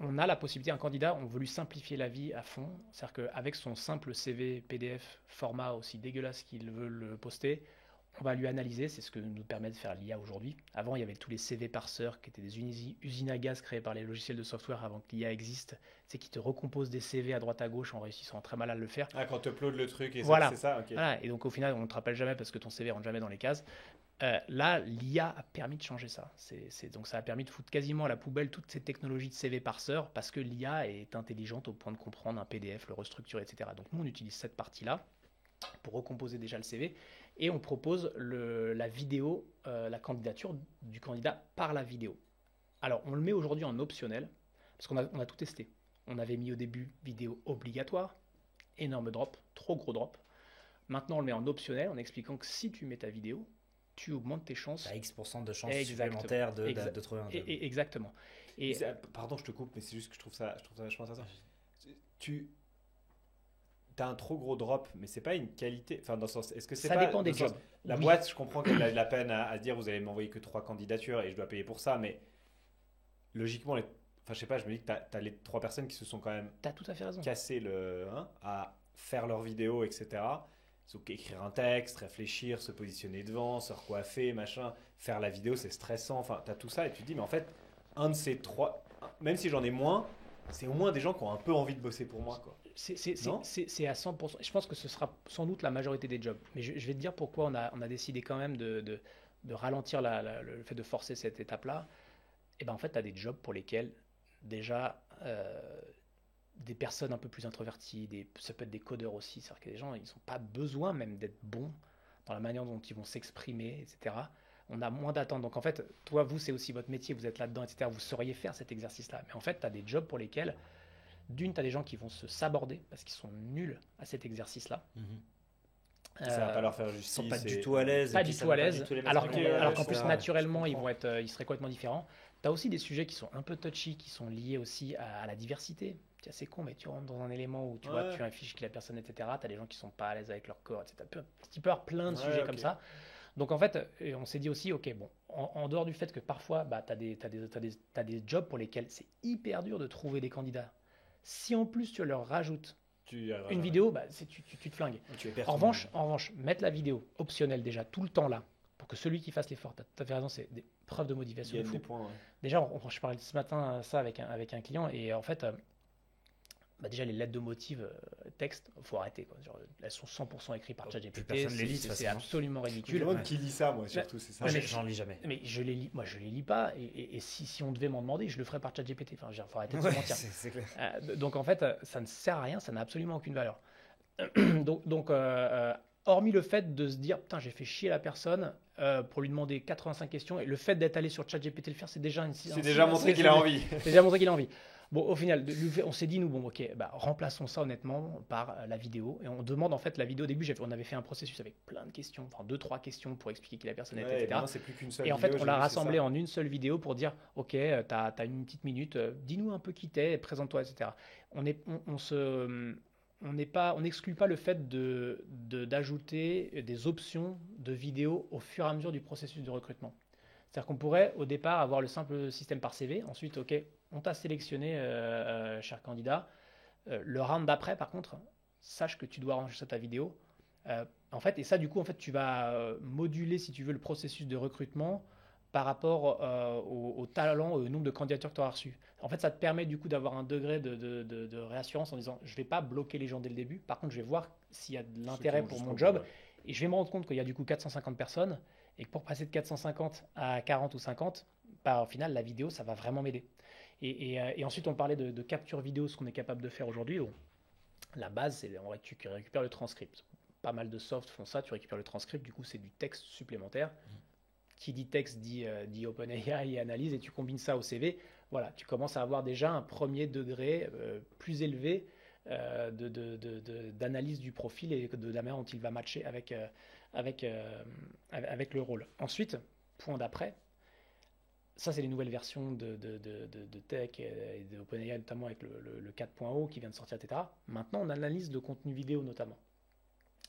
On a la possibilité, un candidat, on veut lui simplifier la vie à fond. C'est-à-dire qu'avec son simple CV, PDF, format aussi dégueulasse qu'il veut le poster, on va lui analyser. C'est ce que nous permet de faire l'IA aujourd'hui. Avant, il y avait tous les CV parseurs qui étaient des usines à gaz créées par les logiciels de software avant que l'IA existe. C'est qui te recompose des CV à droite à gauche en réussissant très mal à le faire. Ah, quand tu uploades le truc et voilà. C'est ça, ok. Voilà. Et donc au final, on ne te rappelle jamais parce que ton CV rentre jamais dans les cases. Là, l'IA a permis de changer ça. Donc ça a permis de foutre quasiment à la poubelle toutes ces technologies de CV parseur parce que l'IA est intelligente au point de comprendre un PDF, le restructurer, etc. Donc nous, on utilise cette partie-là pour recomposer déjà le CV et on propose la vidéo, la candidature du candidat par la vidéo. Alors, on le met aujourd'hui en optionnel parce qu'on a tout testé. On avait mis au début vidéo obligatoire, énorme drop, trop gros drop. Maintenant, on le met en optionnel en expliquant que si tu mets ta vidéo, tu augmentes tes chances. Tu as X% de chances supplémentaires de trouver un job. Exactement. Et pardon, je te coupe, mais c'est juste que je trouve ça vachement intéressant. Tu as un trop gros drop, mais c'est pas une qualité. Enfin, dans le sens, est-ce que c'est ça pas dépend des jobs. La boîte, je comprends qu'elle a de la peine à se dire vous allez m'envoyer que 3 candidatures et je dois payer pour ça, mais logiquement, enfin, je sais pas, je me dis que tu as les 3 personnes qui se sont quand même tout à fait raison. Cassé à faire leur vidéo, etc. Donc écrire un texte, réfléchir, se positionner devant, se recoiffer, machin, faire la vidéo, c'est stressant. Enfin, tu as tout ça et tu te dis, mais en fait, un de ces 3, même si j'en ai moins, c'est au moins des gens qui ont un peu envie de bosser pour moi, quoi. C'est à 100%. Je pense que ce sera sans doute la majorité des jobs. Mais je vais te dire pourquoi on a décidé quand même de ralentir le fait de forcer cette étape-là. Et ben en fait, tu as des jobs pour lesquels déjà des personnes un peu plus introverties, ça peut être des codeurs aussi, c'est-à-dire que les gens, ils n'ont pas besoin même d'être bons dans la manière dont ils vont s'exprimer, etc. On a moins d'attentes. Donc en fait, toi, c'est aussi votre métier, vous êtes là-dedans, etc. Vous sauriez faire cet exercice-là. Mais en fait, tu as des jobs pour lesquels, d'une, tu as des gens qui vont se saborder parce qu'ils sont nuls à cet cet Ça va pas leur faire justice. Ils sont pas du tout à l'aise. Pas du tout à l'aise. Alors qu'en plus, naturellement, ils seraient complètement différents. Tu as aussi des sujets qui sont un peu touchy, qui sont liés aussi à la diversité. C'est con, mais tu rentres dans un élément où tu vois, tu affiches qui la personne, etc. Tu as des gens qui sont pas à l'aise avec leur corps, etc. Tu peux avoir plein de sujets comme ça. Donc en fait, on s'est dit aussi, ok, bon, en dehors du fait que parfois, tu as des jobs pour lesquels c'est hyper dur de trouver des candidats. Si en plus tu leur rajoutes une vidéo, tu te flingues. En revanche, mettre la vidéo optionnelle déjà tout le temps là, pour que celui qui fasse l'effort, tu as fait raison, c'est des preuves de motivation. Il y a des points, Déjà, je parlais ce matin ça avec un client et en fait, déjà les lettres de motif texte, faut arrêter quoi. Genre, elles sont 100% écrites par ChatGPT. Plus personne les lit, c'est absolument Je me ridicule. demande qui lit ça, moi, surtout, c'est ça. Moi, j'en lis jamais. Mais je les lis, moi je les lis pas. Et si on devait m'en demander, je le ferais par ChatGPT. Enfin, faut arrêter de se mentir. C'est clair. Donc en fait, ça ne sert à rien, ça n'a absolument aucune valeur. donc hormis le fait de se dire, putain, j'ai fait chier la personne pour lui demander 85 questions, et le fait d'être allé sur ChatGPT le faire, c'est déjà montré qu'il a envie. C'est déjà montré qu'il a envie. Bon, au final, on s'est dit, nous, bon, ok, remplaçons ça honnêtement par la vidéo. Et on demande en fait la vidéo. Au début, on avait fait un processus avec plein de questions, enfin 2-3 questions pour expliquer qui la personne était, etc. C'est plus qu'une seule et en vidéo, fait, on l'a rassemblé en une seule vidéo pour dire, ok, t'as une petite minute, dis-nous un peu qui t'es, présente-toi, etc. On n'exclut pas le fait d'ajouter des options de vidéo au fur et à mesure du processus de recrutement. C'est-à-dire qu'on pourrait au départ avoir le simple système par CV, ensuite, ok, on t'a sélectionné, cher candidat. Le round d'après, par contre, sache que tu dois enregistrer ta vidéo. En fait, et ça, du coup, en fait, tu vas moduler, si tu veux, le processus de recrutement par rapport au talent, au nombre de candidatures que tu auras reçues. En fait, ça te permet du coup d'avoir un degré de réassurance en disant, je ne vais pas bloquer les gens dès le début. Par contre, je vais voir s'il y a de l'intérêt pour mon job. Et je vais me rendre compte qu'il y a du coup 450 personnes et que pour passer de 450 à 40 ou 50, au final, la vidéo, ça va vraiment m'aider. Et ensuite, on parlait de capture vidéo, ce qu'on est capable de faire aujourd'hui. La base, c'est tu récupères le transcript. Pas mal de softs font ça, tu récupères le transcript, du coup, c'est du texte supplémentaire. Qui dit texte dit OpenAI et analyse, et tu combines ça au CV. Voilà, tu commences à avoir déjà un premier degré plus élevé d'analyse du profil et de la manière dont il va matcher avec le rôle. Ensuite, point d'après, ça c'est les nouvelles versions de Tech et de OpenAI, notamment avec le 4.0 qui vient de sortir, etc. Maintenant, on analyse le contenu vidéo notamment.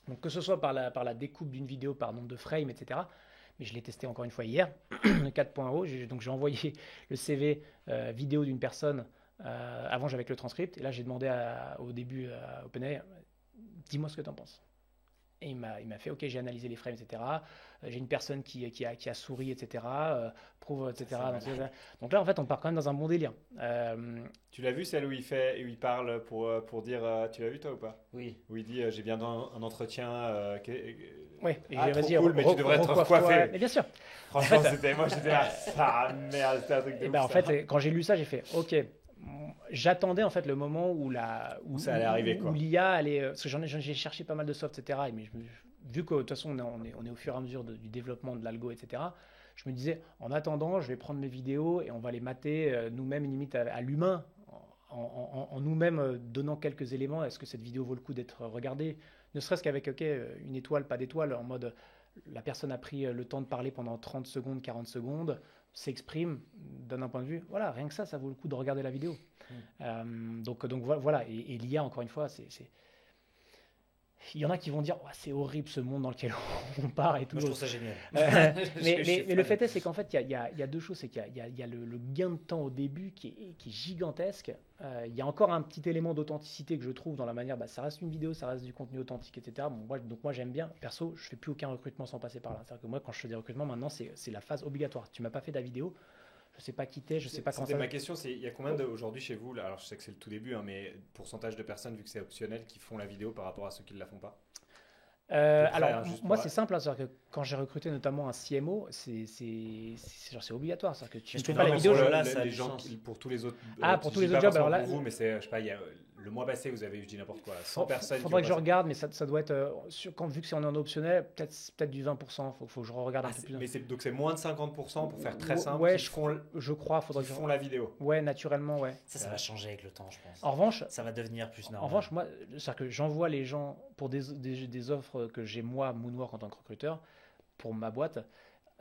Donc que ce soit par la découpe d'une vidéo par nombre de frames, etc. Mais je l'ai testé encore une fois hier, le 4.0. Donc j'ai envoyé le CV vidéo d'une personne. Avant, j'avais le transcript. Et là, j'ai demandé au début à OpenAI, dis-moi ce que tu en penses. Et il m'a fait, ok, j'ai analysé les frames, etc. J'ai une personne qui a souri, etc. Prouve, etc. Donc là, en fait, on part quand même dans un bon délire. Tu l'as vu, celle où il parle pour dire, tu l'as vu toi ou pas? Oui. Où il dit, j'ai bien un entretien. Oui, vas-y, cool, mais tu devrais être recoiffé. Mais bien sûr. Franchement, en fait, moi j'étais là, merde, c'était un truc de ouf. En fait, quand j'ai lu ça, j'ai fait, ok. J'attendais en fait le moment où ça allait arriver, quoi. Où l'IA allait. Parce que j'ai cherché pas mal de soft, etc. Mais vu que de toute façon on est au fur et à mesure du développement de l'algo, etc. Je me disais, en attendant, je vais prendre mes vidéos et on va les mater nous-mêmes, limite à l'humain, en nous-mêmes donnant quelques éléments. Est-ce que cette vidéo vaut le coup d'être regardée? Ne serait-ce qu'avec une étoile, pas d'étoile, en mode la personne a pris le temps de parler pendant 30 secondes, 40 secondes, s'exprime, donne un point de vue. Voilà, rien que ça vaut le coup de regarder la vidéo. Donc voilà, et l'IA, encore une fois, il y en a qui vont dire, c'est horrible ce monde dans lequel on part et tout. Moi, je trouve ça génial. Mais le fait est, c'est qu'en fait, il y a deux choses. C'est qu'il y a le gain de temps au début qui est gigantesque. Il y a encore un petit élément d'authenticité que je trouve dans la manière, ça reste une vidéo, ça reste du contenu authentique, etc. Bon, moi, j'aime bien. Perso, je fais plus aucun recrutement sans passer par là. C'est-à-dire que moi, quand je fais des recrutements, maintenant, c'est la phase obligatoire. Tu m'as pas fait de la vidéo. Je sais pas qui t'es, je sais pas comment ça. Ma question, c'est il y a combien aujourd'hui chez vous là, alors je sais que c'est le tout début, mais pourcentage de personnes, vu que c'est optionnel, qui font la vidéo par rapport à ceux qui ne la font pas? Alors, moi, c'est simple. C'est-à-dire que quand j'ai recruté notamment un CMO, c'est obligatoire. C'est-à-dire que tu ne fais pas la vidéo. Les gens, pour tous les autres. Pour tous les autres jobs. Alors là, pour vous, mais c'est, je sais pas, il y a le mois passé, vous avez eu, je dis n'importe quoi, 100 personnes. Il faudrait que je regarde, mais ça doit être, vu que c'est en optionnel, peut-être du 20%. Faut que je regarde un peu plus. Mais donc c'est moins de 50% pour faire très simple. Ouais, je crois. Faudrait qu'ils font la vidéo. Ouais, naturellement, ouais. Ça va changer avec le temps, je pense. En revanche, ça va devenir plus normal. En revanche, moi, c'est-à-dire que j'envoie les gens pour des offres que j'ai moi, Moonwork, en tant que recruteur, pour ma boîte.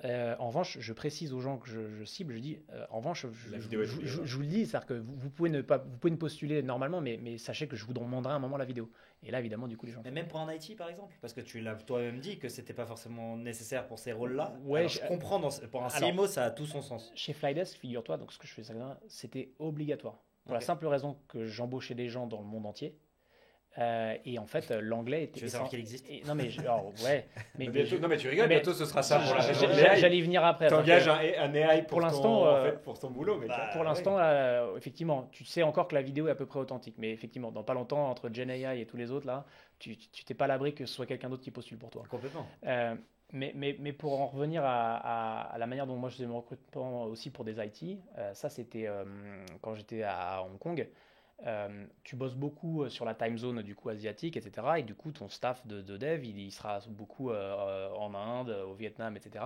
En revanche, je précise aux gens que je cible, je dis, en revanche, je vous le dis, c'est-à-dire que vous pouvez me postuler normalement, mais sachez que je vous demanderai à un moment la vidéo. Et là, évidemment, du coup, les gens. Mais même pour un IT, par exemple, parce que tu l'as toi-même dit que c'était pas forcément nécessaire pour ces rôles-là. Ouais, alors, je comprends. Pour un CMO, ça a tout son sens. Chez Flydesk, figure-toi, donc ce que je fais, c'était obligatoire. Pour la simple raison que j'embauchais des gens dans le monde entier. Et en fait, l'anglais était. Tu veux savoir qu'il existe? Non, mais ouais. Mais bientôt, non, mais tu rigoles, bientôt ce sera ça pour la J'allais y venir après. T'engages un AI pour ton boulot. Mais pour l'instant, effectivement, tu sais encore que la vidéo est à peu près authentique. Mais effectivement, dans pas longtemps, entre GenAI et tous les autres, là, tu t'es pas à l'abri que ce soit quelqu'un d'autre qui postule pour toi. Complètement. Mais pour en revenir à la manière dont moi je faisais mon recrutement aussi pour des IT, ça c'était quand j'étais à Hong Kong. Tu bosses beaucoup sur la time zone du coup asiatique, etc. Et du coup ton staff de dev il sera beaucoup en Inde, au Vietnam, etc.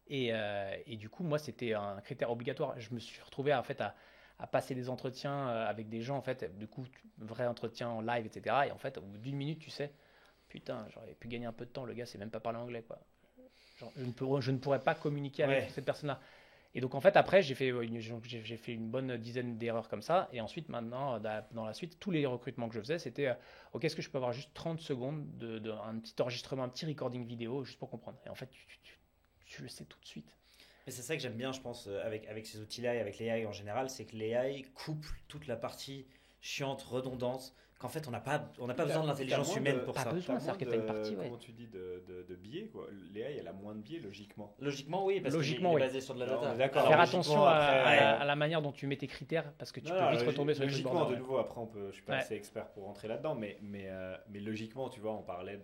Et du coup moi c'était un critère obligatoire. Je me suis retrouvé en fait à passer des entretiens avec des gens en fait, du coup vrai entretien en live, etc. Et en fait au bout d'une minute tu sais, putain j'aurais pu gagner un peu de temps, le gars sait même pas parler anglais quoi. Genre, je ne pourrais pas communiquer avec cette personne-là. Et donc en fait après j'ai fait une bonne dizaine d'erreurs comme ça, et ensuite maintenant dans la suite tous les recrutements que je faisais c'était ok, est-ce que je peux avoir juste 30 secondes un petit enregistrement, un petit recording vidéo juste pour comprendre. Et en fait tu le sais tout de suite. Et c'est ça que j'aime bien, je pense, avec ces outils-là et avec l'AI en général, c'est que l'AI couple toute la partie chiante, redondante, qu'en fait on n'a pas besoin de l'intelligence humaine pour ça. Pas besoin, c'est-à-dire que tu as une partie. Comment tu dis de biais quoi. L'AI elle a moins de biais logiquement. Logiquement oui, parce qu'il est basé sur de la data. D'accord. Faire attention à la manière dont tu mets tes critères, parce que tu peux vite retomber sur les trucs. Logiquement, de nouveau, après je suis pas assez expert pour rentrer là-dedans, mais logiquement, tu vois, on parlait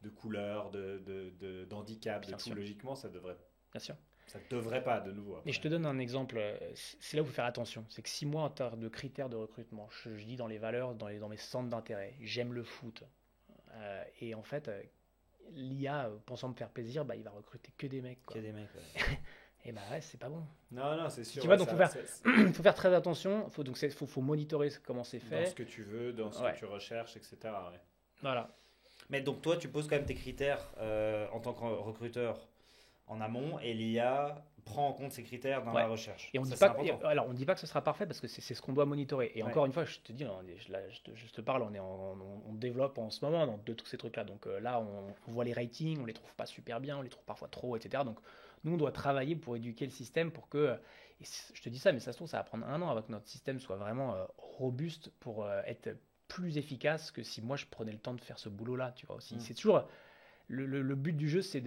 de couleur, d'handicap, de tout. Logiquement, ça devrait. Bien sûr. Ça ne devrait pas, de nouveau. Après. Et je te donne un exemple, c'est là où il faut faire attention. C'est que si moi, en termes de critères de recrutement, je dis dans les valeurs, dans mes centres d'intérêt, j'aime le foot. Et en fait, l'IA, pensant me faire plaisir, il va recruter que des mecs. Quoi. Que des mecs, ouais. Et ouais, c'est pas bon. Non, c'est sûr. Tu vois, donc il faut faire très attention. Faut monitorer comment c'est fait. Dans ce que tu veux, dans ce que tu recherches, etc. Ouais. Voilà. Mais donc toi, tu poses quand même tes critères en tant que recruteur en amont, et l'IA prend en compte ces critères dans la recherche. Et on ne dit pas que ce sera parfait, parce que c'est ce qu'on doit monitorer. Et encore une fois, je te dis, je te parle, on développe en ce moment de tous ces trucs-là. Donc là, on voit les ratings, on les trouve pas super bien, on les trouve parfois trop, etc. Donc nous, on doit travailler pour éduquer le système pour que, et je te dis ça, mais ça se trouve, ça va prendre 1 an avant que notre système soit vraiment robuste pour être plus efficace que si moi je prenais le temps de faire ce boulot-là, tu vois aussi. C'est toujours... Le but du jeu, c'est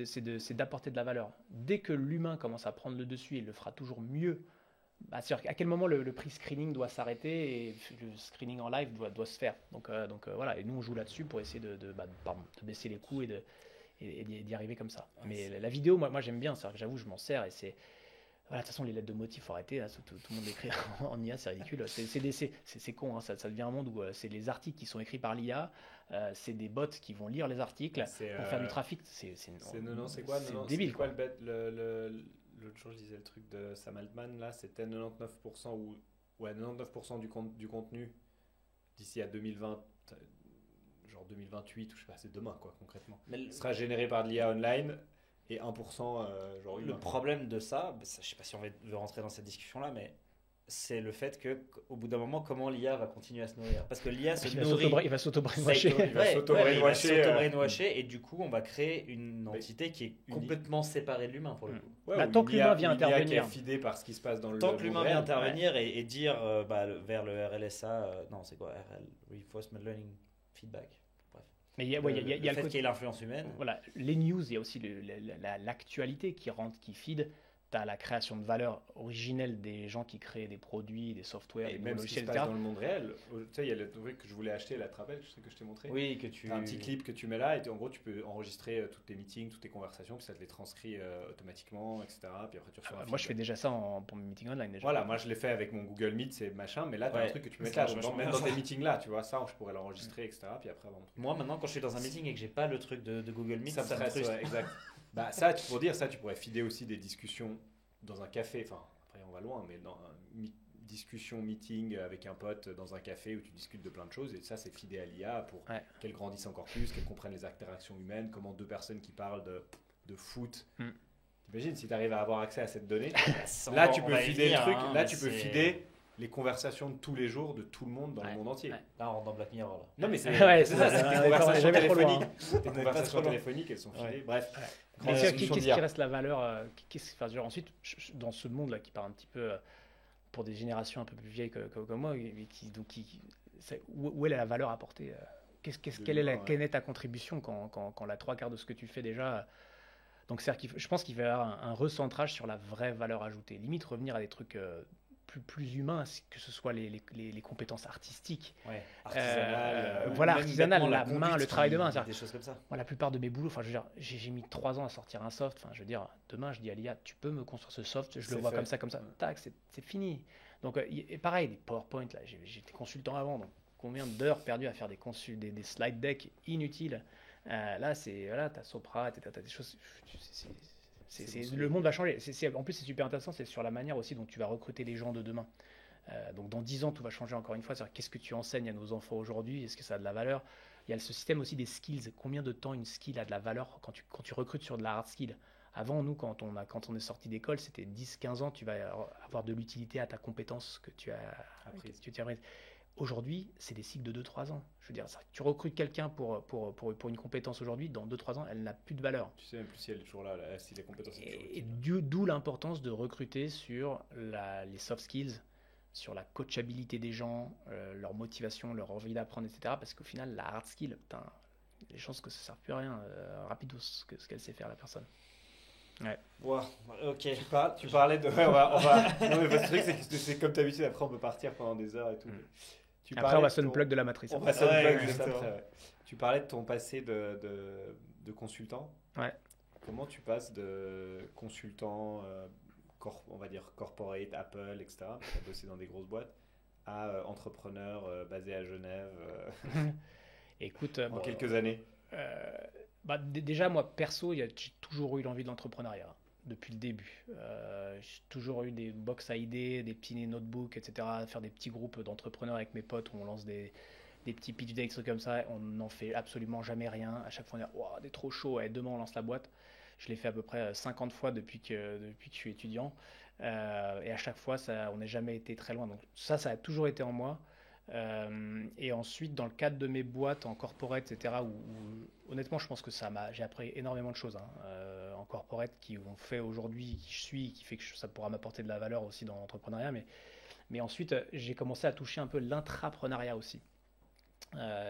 d'apporter de la valeur. Dès que l'humain commence à prendre le dessus, il le fera toujours mieux. C'est-à-dire à quel moment le pre-screening doit s'arrêter et le screening en live doit se faire. Donc voilà, et nous on joue là-dessus pour essayer de baisser les coûts et d'y arriver comme ça. Mais la vidéo, moi j'aime bien, c'est-à-dire que j'avoue, je m'en sers et c'est... Voilà, de toute façon, les lettres de motifs, faut arrêter. Là, tout le monde écrit en IA, c'est ridicule. C'est con, hein, ça devient un monde où c'est les articles qui sont écrits par l'IA, c'est des bots qui vont lire les articles pour faire du trafic. C'est quoi débile. C'est quoi l'autre jour, je disais le truc de Sam Altman, là, c'était 99% 99% du contenu d'ici à 2020, genre 2028, ou je sais pas, c'est demain, quoi, concrètement. Sera généré par de l'IA online. Et 1% genre humain. Le problème de ça, je ne sais pas si on veut rentrer dans cette discussion-là, mais c'est le fait qu'au bout d'un moment, comment l'IA va continuer à se nourrir. Parce que l'IA se nourrit... Il va s'auto-brainwasher. Il va s'auto-brainwasher et du coup, on va créer une entité qui est complètement séparée de l'humain, pour le coup. Tant que l'humain vient intervenir. Qui est fidé par ce qui se passe dans le Tant que l'humain vient intervenir et dire vers le RLSA, non, c'est quoi RL, Reinforcement Learning Feedback. Mais il y a le fait qu'il y ait l'influence humaine. Voilà, les news, il y a aussi l'actualité qui rentre, qui feed. Tu as la création de valeur originelle des gens qui créent des produits, des softwares, et des même logiciels, ce qui se passe dans le monde réel. Tu sais, il y a le truc que je voulais acheter, la Travel, je sais que je t'ai montré. Oui, que tu... as un petit clip que tu mets là, et en gros, tu peux enregistrer tous tes meetings, toutes tes conversations, puis ça te les transcrit automatiquement, etc. Puis après, tu reçois moi, je fais déjà ça pour mes meetings online. Déjà. Voilà, moi, je l'ai fait avec mon Google Meet, c'est machin, mais là, tu as un truc que tu peux mettre là. Dans tes meetings là, tu vois, ça, je pourrais l'enregistrer, etc. Puis après, moi, maintenant, quand je suis dans un meeting et que j'ai pas le truc de Google Meet, ça me frustre. Exact. Ça, pour dire ça, tu pourrais fider aussi des discussions dans un café, enfin après on va loin, mais dans une discussion, meeting avec un pote dans un café où tu discutes de plein de choses, et ça c'est fidé à l'IA pour qu'elle grandisse encore plus, qu'elle comprenne les interactions humaines, comment deux personnes qui parlent de foot. T'imagines si tu arrives à avoir accès à cette donnée, là tu peux fider le truc, là tu peux fider les conversations de tous les jours de tout le monde dans le monde entier. Là on rentre dans Black Mirror. Là. Non mais c'est ça, c'est des conversations téléphoniques. Des conversations téléphoniques, elles sont filées. Bref. Qu'est-ce qui reste la valeur ensuite, dans ce monde-là qui part un petit peu pour des générations un peu plus vieilles comme moi, où est la valeur apportée quelle est ta contribution quand la 3/4 de ce que tu fais déjà. Donc je pense qu'il va y avoir un recentrage sur la vraie valeur ajoutée. Limite revenir à des trucs plus humains, que ce soit les compétences artistiques. Ouais, artisanales. Voilà, artisanales, la main, le travail de main. Des choses comme ça. Moi, la plupart de mes boulots, je veux dire, j'ai mis 3 ans à sortir un soft. Je veux dire, demain, je dis à l'IA, tu peux me construire ce soft, je le vois comme ça. Tac, c'est fini. Donc, et pareil, des PowerPoint, là, j'étais consultant avant, donc combien d'heures perdues à faire des slide decks inutiles. Là, t'as Sopra, t'as des choses. Le monde va changer. En plus, c'est super intéressant, c'est sur la manière aussi dont tu vas recruter les gens de demain. Donc, dans 10 ans, tout va changer encore une fois. C'est-à-dire, qu'est-ce que tu enseignes à nos enfants aujourd'hui? Est-ce que ça a de la valeur? Il y a ce système aussi des skills. Combien de temps une skill a de la valeur quand tu recrutes sur de la hard skill? Avant, nous, quand on est sorti d'école, c'était 10-15 ans, tu vas avoir de l'utilité à ta compétence que tu as apprise. Aujourd'hui, c'est des cycles de 2-3 ans. Je veux dire, tu recrutes quelqu'un pour une compétence aujourd'hui, dans 2-3 ans, elle n'a plus de valeur. Tu sais même plus si elle est toujours là, si les compétences sont toujours Et d'où l'importance de recruter sur les soft skills, sur la coachabilité des gens, leur motivation, leur envie d'apprendre, etc. Parce qu'au final, la hard skill, les chances que ça ne serve plus à rien, rapidos, ce qu'elle sait faire la personne. Ouais. Wow, ok. Tu parlais de. Ouais, on va... Non, mais le truc, c'est comme d'habitude, après on peut partir pendant des heures et tout. Après, on va s'unplug de la matrice. On va s'unplug juste après. Ouais. Tu parlais de ton passé de consultant. Ouais. Comment tu passes de consultant, on va dire corporate, Apple, etc., tu as bossé dans des grosses boîtes, à entrepreneur basé à Genève Écoute, en quelques années? Déjà, moi, perso, j'ai toujours eu l'envie de l'entrepreneuriat, depuis le début. J'ai toujours eu des box à idées, des petits notebooks, etc., faire des petits groupes d'entrepreneurs avec mes potes où on lance des petits pitch decks, trucs comme ça. On n'en fait absolument jamais rien. À chaque fois, on dit « Wow, t'es trop chaud, ouais, demain, on lance la boîte ». Je l'ai fait à peu près 50 fois depuis que je suis étudiant. Et à chaque fois, on n'a jamais été très loin. Donc ça a toujours été en moi. Et ensuite, dans le cadre de mes boîtes en corporate, etc., où honnêtement, je pense que j'ai appris énormément de choses en corporate qui ont fait aujourd'hui qui je suis, qui fait que ça pourra m'apporter de la valeur aussi dans l'entrepreneuriat. Mais ensuite, j'ai commencé à toucher un peu l'intrapreneuriat aussi.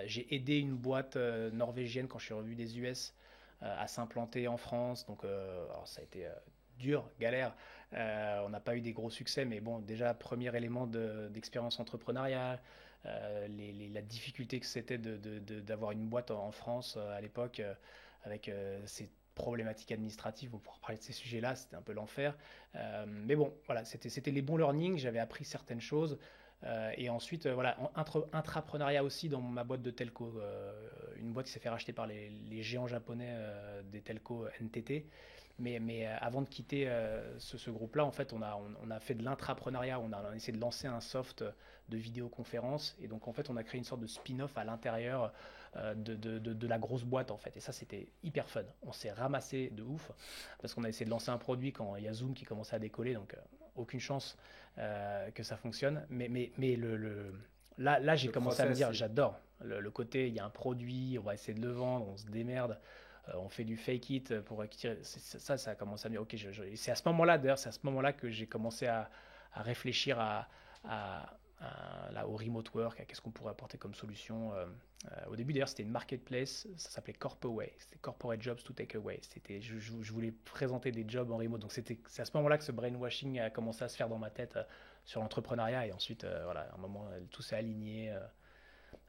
J'ai aidé une boîte norvégienne quand je suis revenu des US à s'implanter en France. Donc, alors ça a été dur, galère. On n'a pas eu des gros succès, mais bon, déjà, premier élément d'expérience entrepreneuriale, la difficulté que c'était d'avoir une boîte en France à l'époque avec ces problématiques administratives. Pour parler de ces sujets-là, c'était un peu l'enfer. Mais bon, voilà, c'était les bons learnings. J'avais appris certaines choses. Et ensuite, voilà, intrapreneuriat aussi dans ma boîte de telco, une boîte qui s'est fait racheter par les géants japonais des telcos NTT. Mais avant de quitter ce groupe-là, en fait, on a fait de l'intrapreneuriat, on a essayé de lancer un soft de vidéoconférence, et donc en fait, on a créé une sorte de spin-off à l'intérieur de la grosse boîte, en fait. Et ça, c'était hyper fun. On s'est ramassé de ouf, parce qu'on a essayé de lancer un produit quand il y a Zoom qui commençait à décoller, donc aucune chance que ça fonctionne. Mais là, j'ai commencé à me dire, j'adore le côté, il y a un produit, on va essayer de le vendre, on se démerde. On fait du fake it pour tirer. Ça a commencé à me dire, ok, c'est à ce moment-là, d'ailleurs, c'est à ce moment-là que j'ai commencé à réfléchir au remote work, à qu'est-ce qu'on pourrait apporter comme solution. Au début, d'ailleurs, c'était une marketplace, ça s'appelait Corpaway, c'était Corporate Jobs to Take Away. Je voulais présenter des jobs en remote. Donc, c'est à ce moment-là que ce brainwashing a commencé à se faire dans ma tête sur l'entrepreneuriat. Et ensuite, voilà, à un moment, tout s'est aligné.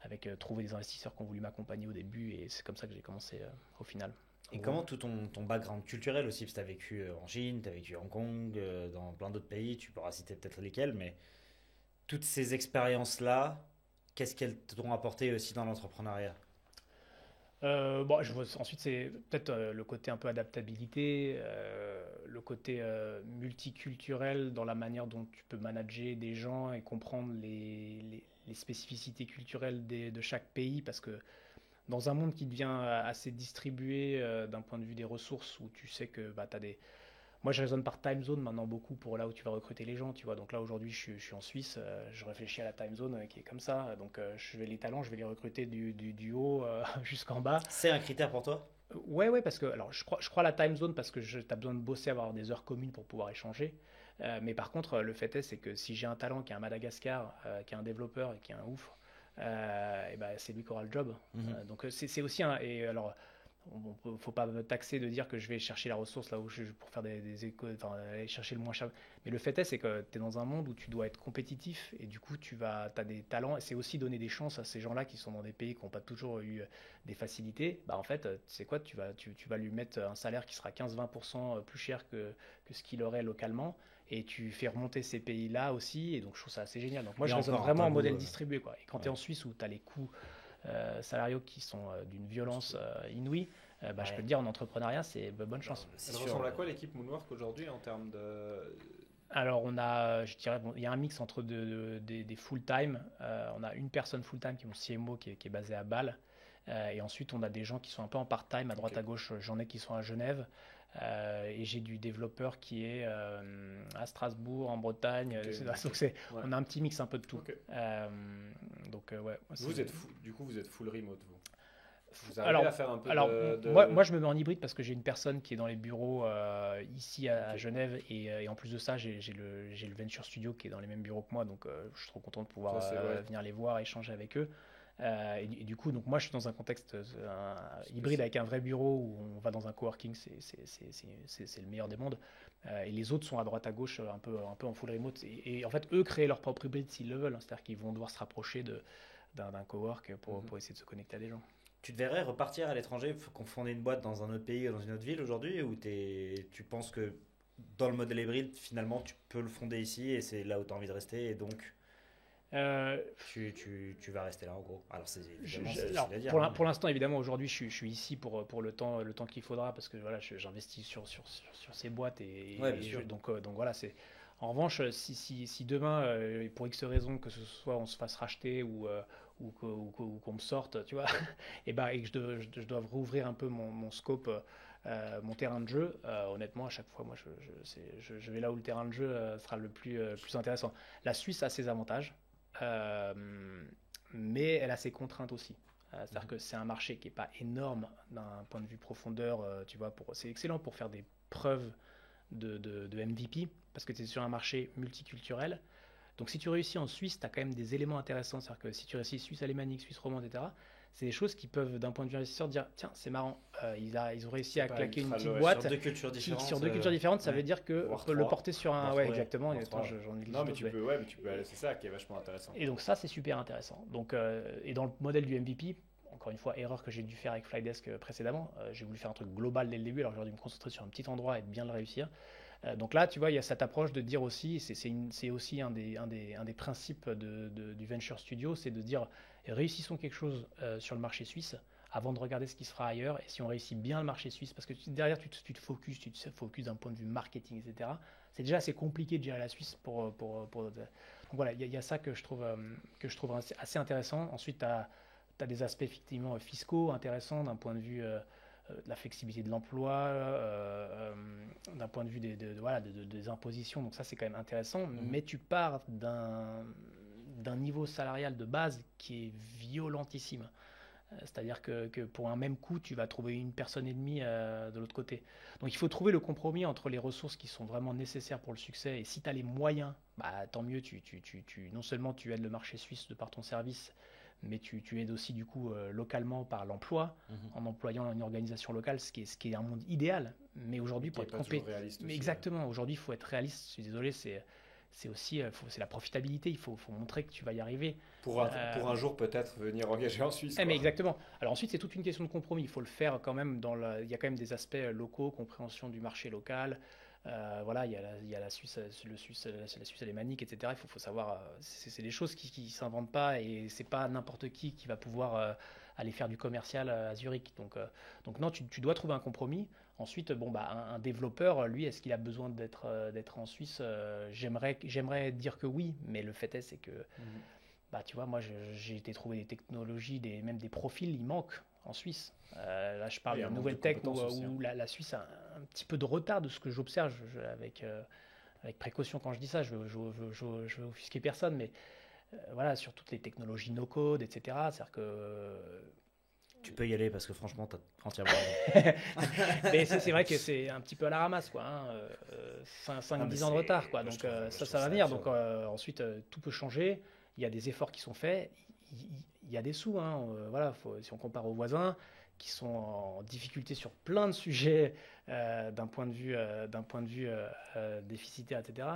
Avec trouver des investisseurs qui ont voulu m'accompagner au début, et c'est comme ça que j'ai commencé au final. Et comment tout ton background culturel aussi, parce que tu as vécu en Chine, tu as vécu à Hong Kong, dans plein d'autres pays, tu pourras citer peut-être lesquels, mais toutes ces expériences-là, qu'est-ce qu'elles t'ont apporté aussi dans l'entrepreneuriat? Ensuite, c'est peut-être le côté un peu adaptabilité, le côté multiculturel dans la manière dont tu peux manager des gens et comprendre les spécificités culturelles de chaque pays, parce que dans un monde qui devient assez distribué d'un point de vue des ressources, où tu sais que tu as des... Moi, je raisonne par time zone maintenant beaucoup pour là où tu vas recruter les gens, tu vois. Donc là, aujourd'hui, je suis en Suisse, je réfléchis à la time zone qui est comme ça. Donc, les talents, je vais les recruter du haut jusqu'en bas. C'est un critère pour toi? Ouais, parce que alors, je crois à la time zone parce que tu as besoin de bosser, avoir des heures communes pour pouvoir échanger. Mais par contre, le fait c'est que si j'ai un talent qui est à Madagascar, qui est un développeur et qui est un ouf, et ben, c'est lui qui aura le job. Donc c'est aussi un... Et alors, faut pas me taxer de dire que je vais chercher la ressource là où pour faire des échos, enfin aller chercher le moins cher. Mais le fait est, c'est que tu es dans un monde où tu dois être compétitif et du coup as des talents et c'est aussi donner des chances à ces gens-là qui sont dans des pays qui n'ont pas toujours eu des facilités. Bah en fait, tu sais quoi, tu vas lui mettre un salaire qui sera 15-20% plus cher que ce qu'il aurait localement et tu fais remonter ces pays-là aussi et donc je trouve ça assez génial. Donc moi je raisonne vraiment en modèle distribué quoi. Et quand tu es en Suisse où tu as les coûts salariaux qui sont d'une violence inouïe, je peux te dire en entrepreneuriat c'est bonne chance. Elle ressemble à quoi l'équipe Moonwork aujourd'hui en termes de... Alors on a, je dirais, il y a un mix entre des full-time. On a une personne full-time qui est mon CMO qui est basée à Bâle. Et ensuite on a des gens qui sont un peu en part-time à droite à gauche. J'en ai qui sont à Genève. Et j'ai du développeur qui est à Strasbourg, en Bretagne. Donc on a un petit mix un peu de tout. Ouais. Vous êtes full remote, vous. Vous arrivez à faire un peu moi, je me mets en hybride parce que j'ai une personne qui est dans les bureaux ici à Genève et en plus de ça, j'ai le Venture Studio qui est dans les mêmes bureaux que moi. Donc, je suis trop content de pouvoir venir les voir, échanger avec eux. Et du coup, donc moi, je suis dans un contexte hybride avec un vrai bureau où on va dans un coworking, c'est le meilleur des mondes. Et les autres sont à droite à gauche, un peu en full remote. Et en fait, eux créent leur propre hybride s'ils le veulent. C'est-à-dire qu'ils vont devoir se rapprocher d'un cowork pour essayer de se connecter à des gens. Tu te verrais repartir à l'étranger, fonder une boîte dans un autre pays ou dans une autre ville aujourd'hui, ou tu penses que dans le modèle hybride, finalement, tu peux le fonder ici et c'est là où tu as envie de rester et donc tu vas rester là en gros. Alors c'est difficile à dire. Pour l'instant, évidemment, aujourd'hui, je suis ici pour le temps qu'il faudra parce que voilà, j'investis sur ces boîtes donc voilà, c'est. En revanche, si demain, pour X raison, que ce soit on se fasse racheter ou qu'on me sorte, tu vois, et que je dois rouvrir un peu mon scope, mon terrain de jeu, honnêtement, à chaque fois, moi, je vais là où le terrain de jeu sera le plus intéressant. La Suisse a ses avantages, mais elle a ses contraintes aussi. C'est-à-dire que c'est un marché qui n'est pas énorme d'un point de vue profondeur, tu vois, c'est excellent pour faire des preuves de MVP, parce que tu es sur un marché multiculturel. Donc si tu réussis en Suisse, tu as quand même des éléments intéressants. C'est-à-dire que si tu réussis Suisse alémanique, Suisse romande, etc., c'est des choses qui peuvent, d'un point de vue investisseur, dire tiens, c'est marrant, ils ont réussi à claquer une petite boîte sur deux cultures différentes. Ça veut dire qu'on peut le porter sur un. Ouais, exactement. Non, mais tu peux, c'est ça qui est vachement intéressant. Et donc ça, c'est super intéressant. Donc, et dans le modèle du MVP, encore une fois, erreur que j'ai dû faire avec Flydesk précédemment, j'ai voulu faire un truc global dès le début, alors j'aurais dû me concentrer sur un petit endroit et de bien le réussir. Donc là, tu vois, il y a cette approche de dire aussi, c'est aussi un des principes du Venture Studio, c'est de dire réussissons quelque chose sur le marché suisse avant de regarder ce qui se fera ailleurs. Et si on réussit bien le marché suisse, parce que derrière tu te focuses d'un point de vue marketing, etc. C'est déjà assez compliqué de gérer la Suisse donc voilà, il y a ça que je trouve assez intéressant. Ensuite, tu as des aspects effectivement fiscaux intéressants d'un point de vue de la flexibilité de l'emploi, d'un point de vue des impositions, donc ça c'est quand même intéressant, mais tu pars d'un niveau salarial de base qui est violentissime. C'est-à-dire que pour un même coût, tu vas trouver une personne et demie de l'autre côté. Donc il faut trouver le compromis entre les ressources qui sont vraiment nécessaires pour le succès, et si tu as les moyens, tant mieux, non seulement tu aides le marché suisse de par ton service, mais tu aides aussi du coup localement par l'emploi, en employant une organisation locale, ce qui est un monde idéal. Mais aujourd'hui, pour être compétitif, exactement. Aujourd'hui, il faut être réaliste. Je suis désolé, c'est aussi c'est la profitabilité. Il faut montrer que tu vas y arriver. Pour un jour peut-être venir engager en Suisse. Mais exactement. Alors ensuite, c'est toute une question de compromis. Il faut le faire quand même il y a quand même des aspects locaux, compréhension du marché local. Voilà, il y a la Suisse alémanique, etc. Il faut savoir, c'est des choses qui s'inventent pas et c'est pas n'importe qui va pouvoir aller faire du commercial à Zurich. Donc non, tu dois trouver un compromis. Ensuite, un développeur, lui, est-ce qu'il a besoin d'être en Suisse? J'aimerais dire que oui, mais le fait est, c'est que tu vois, moi, j'ai été trouver des technologies, même des profils, il manque en Suisse. Là, je parle de nouvelle tech où la Suisse a un petit peu de retard de ce que j'observe avec précaution quand je dis ça. Je veux offusquer personne, mais voilà, sur toutes les technologies no-code, etc. C'est-à-dire que... Tu peux y aller parce que franchement, tu as entièrement mais c'est vrai que c'est un petit peu à la ramasse, quoi. 5-10 ans de retard, quoi. Donc ça va venir. Donc ensuite, tout peut changer. Il y a des efforts qui sont faits. il y a des sous. Hein, voilà, si on compare aux voisins qui sont en difficulté sur plein de sujets d'un point de vue déficitaire, etc.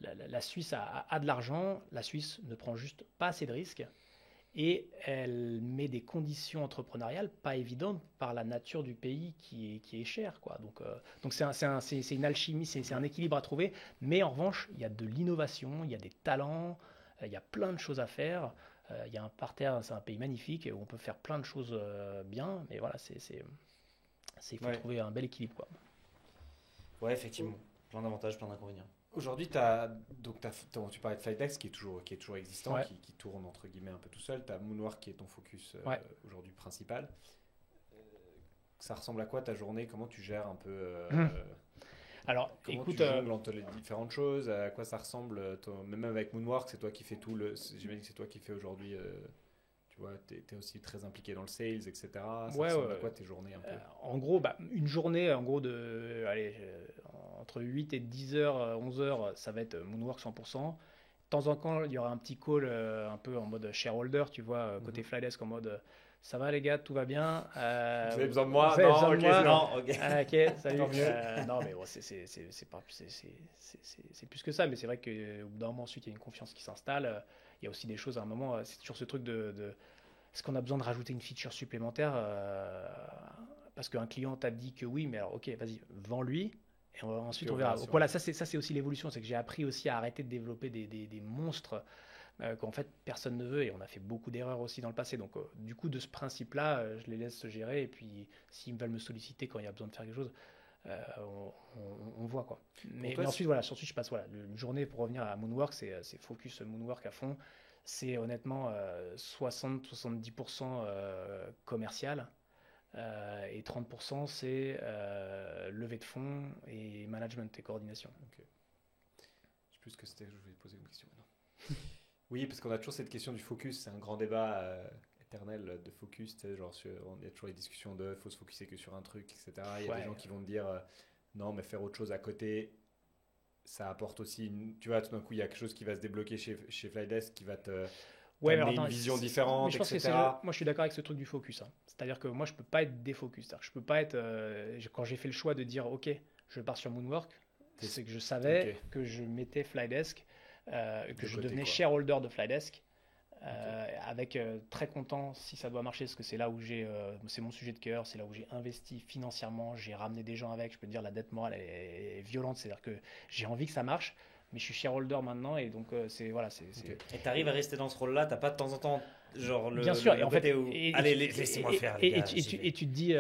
La Suisse a de l'argent. La Suisse ne prend juste pas assez de risques. Et elle met des conditions entrepreneuriales pas évidentes par la nature du pays qui est cher, quoi. Donc c'est une alchimie, c'est un équilibre à trouver. Mais en revanche, il y a de l'innovation, il y a des talents, il y a plein de choses à faire. Il y a un parterre, c'est un pays magnifique où on peut faire plein de choses bien. Mais voilà, il faut trouver un bel équilibre, quoi. Ouais, effectivement. Plein d'avantages, plein d'inconvénients. Aujourd'hui, tu parlais de Flydesk qui est toujours existant, qui tourne entre guillemets un peu tout seul. Tu as Moonwork qui est ton focus aujourd'hui principal. Ça ressemble à quoi ta journée? Comment tu gères un peu Alors, comment écoute, tu jongles entre les différentes choses? À quoi ça ressemble même avec Moonwork, c'est toi qui fais j'imagine que c'est toi qui fais aujourd'hui. Tu vois, tu es aussi très impliqué dans le sales, etc. Ça ressemble à quoi tes journées un peu? En gros, une journée entre 8 et 10 heures, 11 heures, ça va être Moonwork 100%. De temps en temps, il y aura un petit call un peu en mode shareholder, tu vois, côté Flydesk, en mode ça va les gars, tout va bien. Vous avez besoin de moi? Non, ok, salut. Non, mais bon, c'est plus que ça, mais c'est vrai qu'au bout d'un moment, ensuite, il y a une confiance qui s'installe. Il y a aussi des choses à un moment, c'est toujours ce truc de est-ce qu'on a besoin de rajouter une feature supplémentaire parce qu'un client t'a dit que oui, mais alors ok, vas-y, vends-lui. Et ensuite, on verra. Donc, voilà, ça c'est aussi l'évolution. C'est que j'ai appris aussi à arrêter de développer des monstres qu'en fait personne ne veut. Et on a fait beaucoup d'erreurs aussi dans le passé. Donc, du coup, de ce principe-là, je les laisse se gérer. Et puis, s'ils veulent me solliciter quand il y a besoin de faire quelque chose, on voit quoi. Mais ensuite, voilà, surtout, je passe une journée pour revenir à Moonwork. C'est focus Moonwork à fond. C'est honnêtement 60-70% commercial. Et 30% c'est levée de fonds et management et coordination. Okay. Je sais plus ce que c'était, je voulais poser une question maintenant. Oui, parce qu'on a toujours cette question du focus, c'est un grand débat éternel de focus. Tu sais, genre il y a toujours les discussions de faut se focuser que sur un truc, etc. Il y a des gens qui vont te dire non, mais faire autre chose à côté, ça apporte aussi tu vois, tout d'un coup il y a quelque chose qui va se débloquer chez Flydesk qui va te une vision différente, etc. Moi, je suis d'accord avec ce truc du focus. Hein. C'est-à-dire que moi, je peux pas être défocus. Je peux pas être. Quand j'ai fait le choix de dire, OK, je pars sur Moonwork, c'est que je savais que je mettais Flydesk, que je devenais shareholder de Flydesk, avec très content si ça doit marcher, parce que c'est là où c'est mon sujet de cœur, c'est là où j'ai investi financièrement, j'ai ramené des gens avec. Je peux te dire, la dette morale est violente. C'est-à-dire que j'ai envie que ça marche. Mais je suis shareholder maintenant et donc c'est. Et tu arrives à rester dans ce rôle-là, t'as pas de temps en temps genre bien sûr, et en fait, allez, laissez-moi faire. Et tu te dis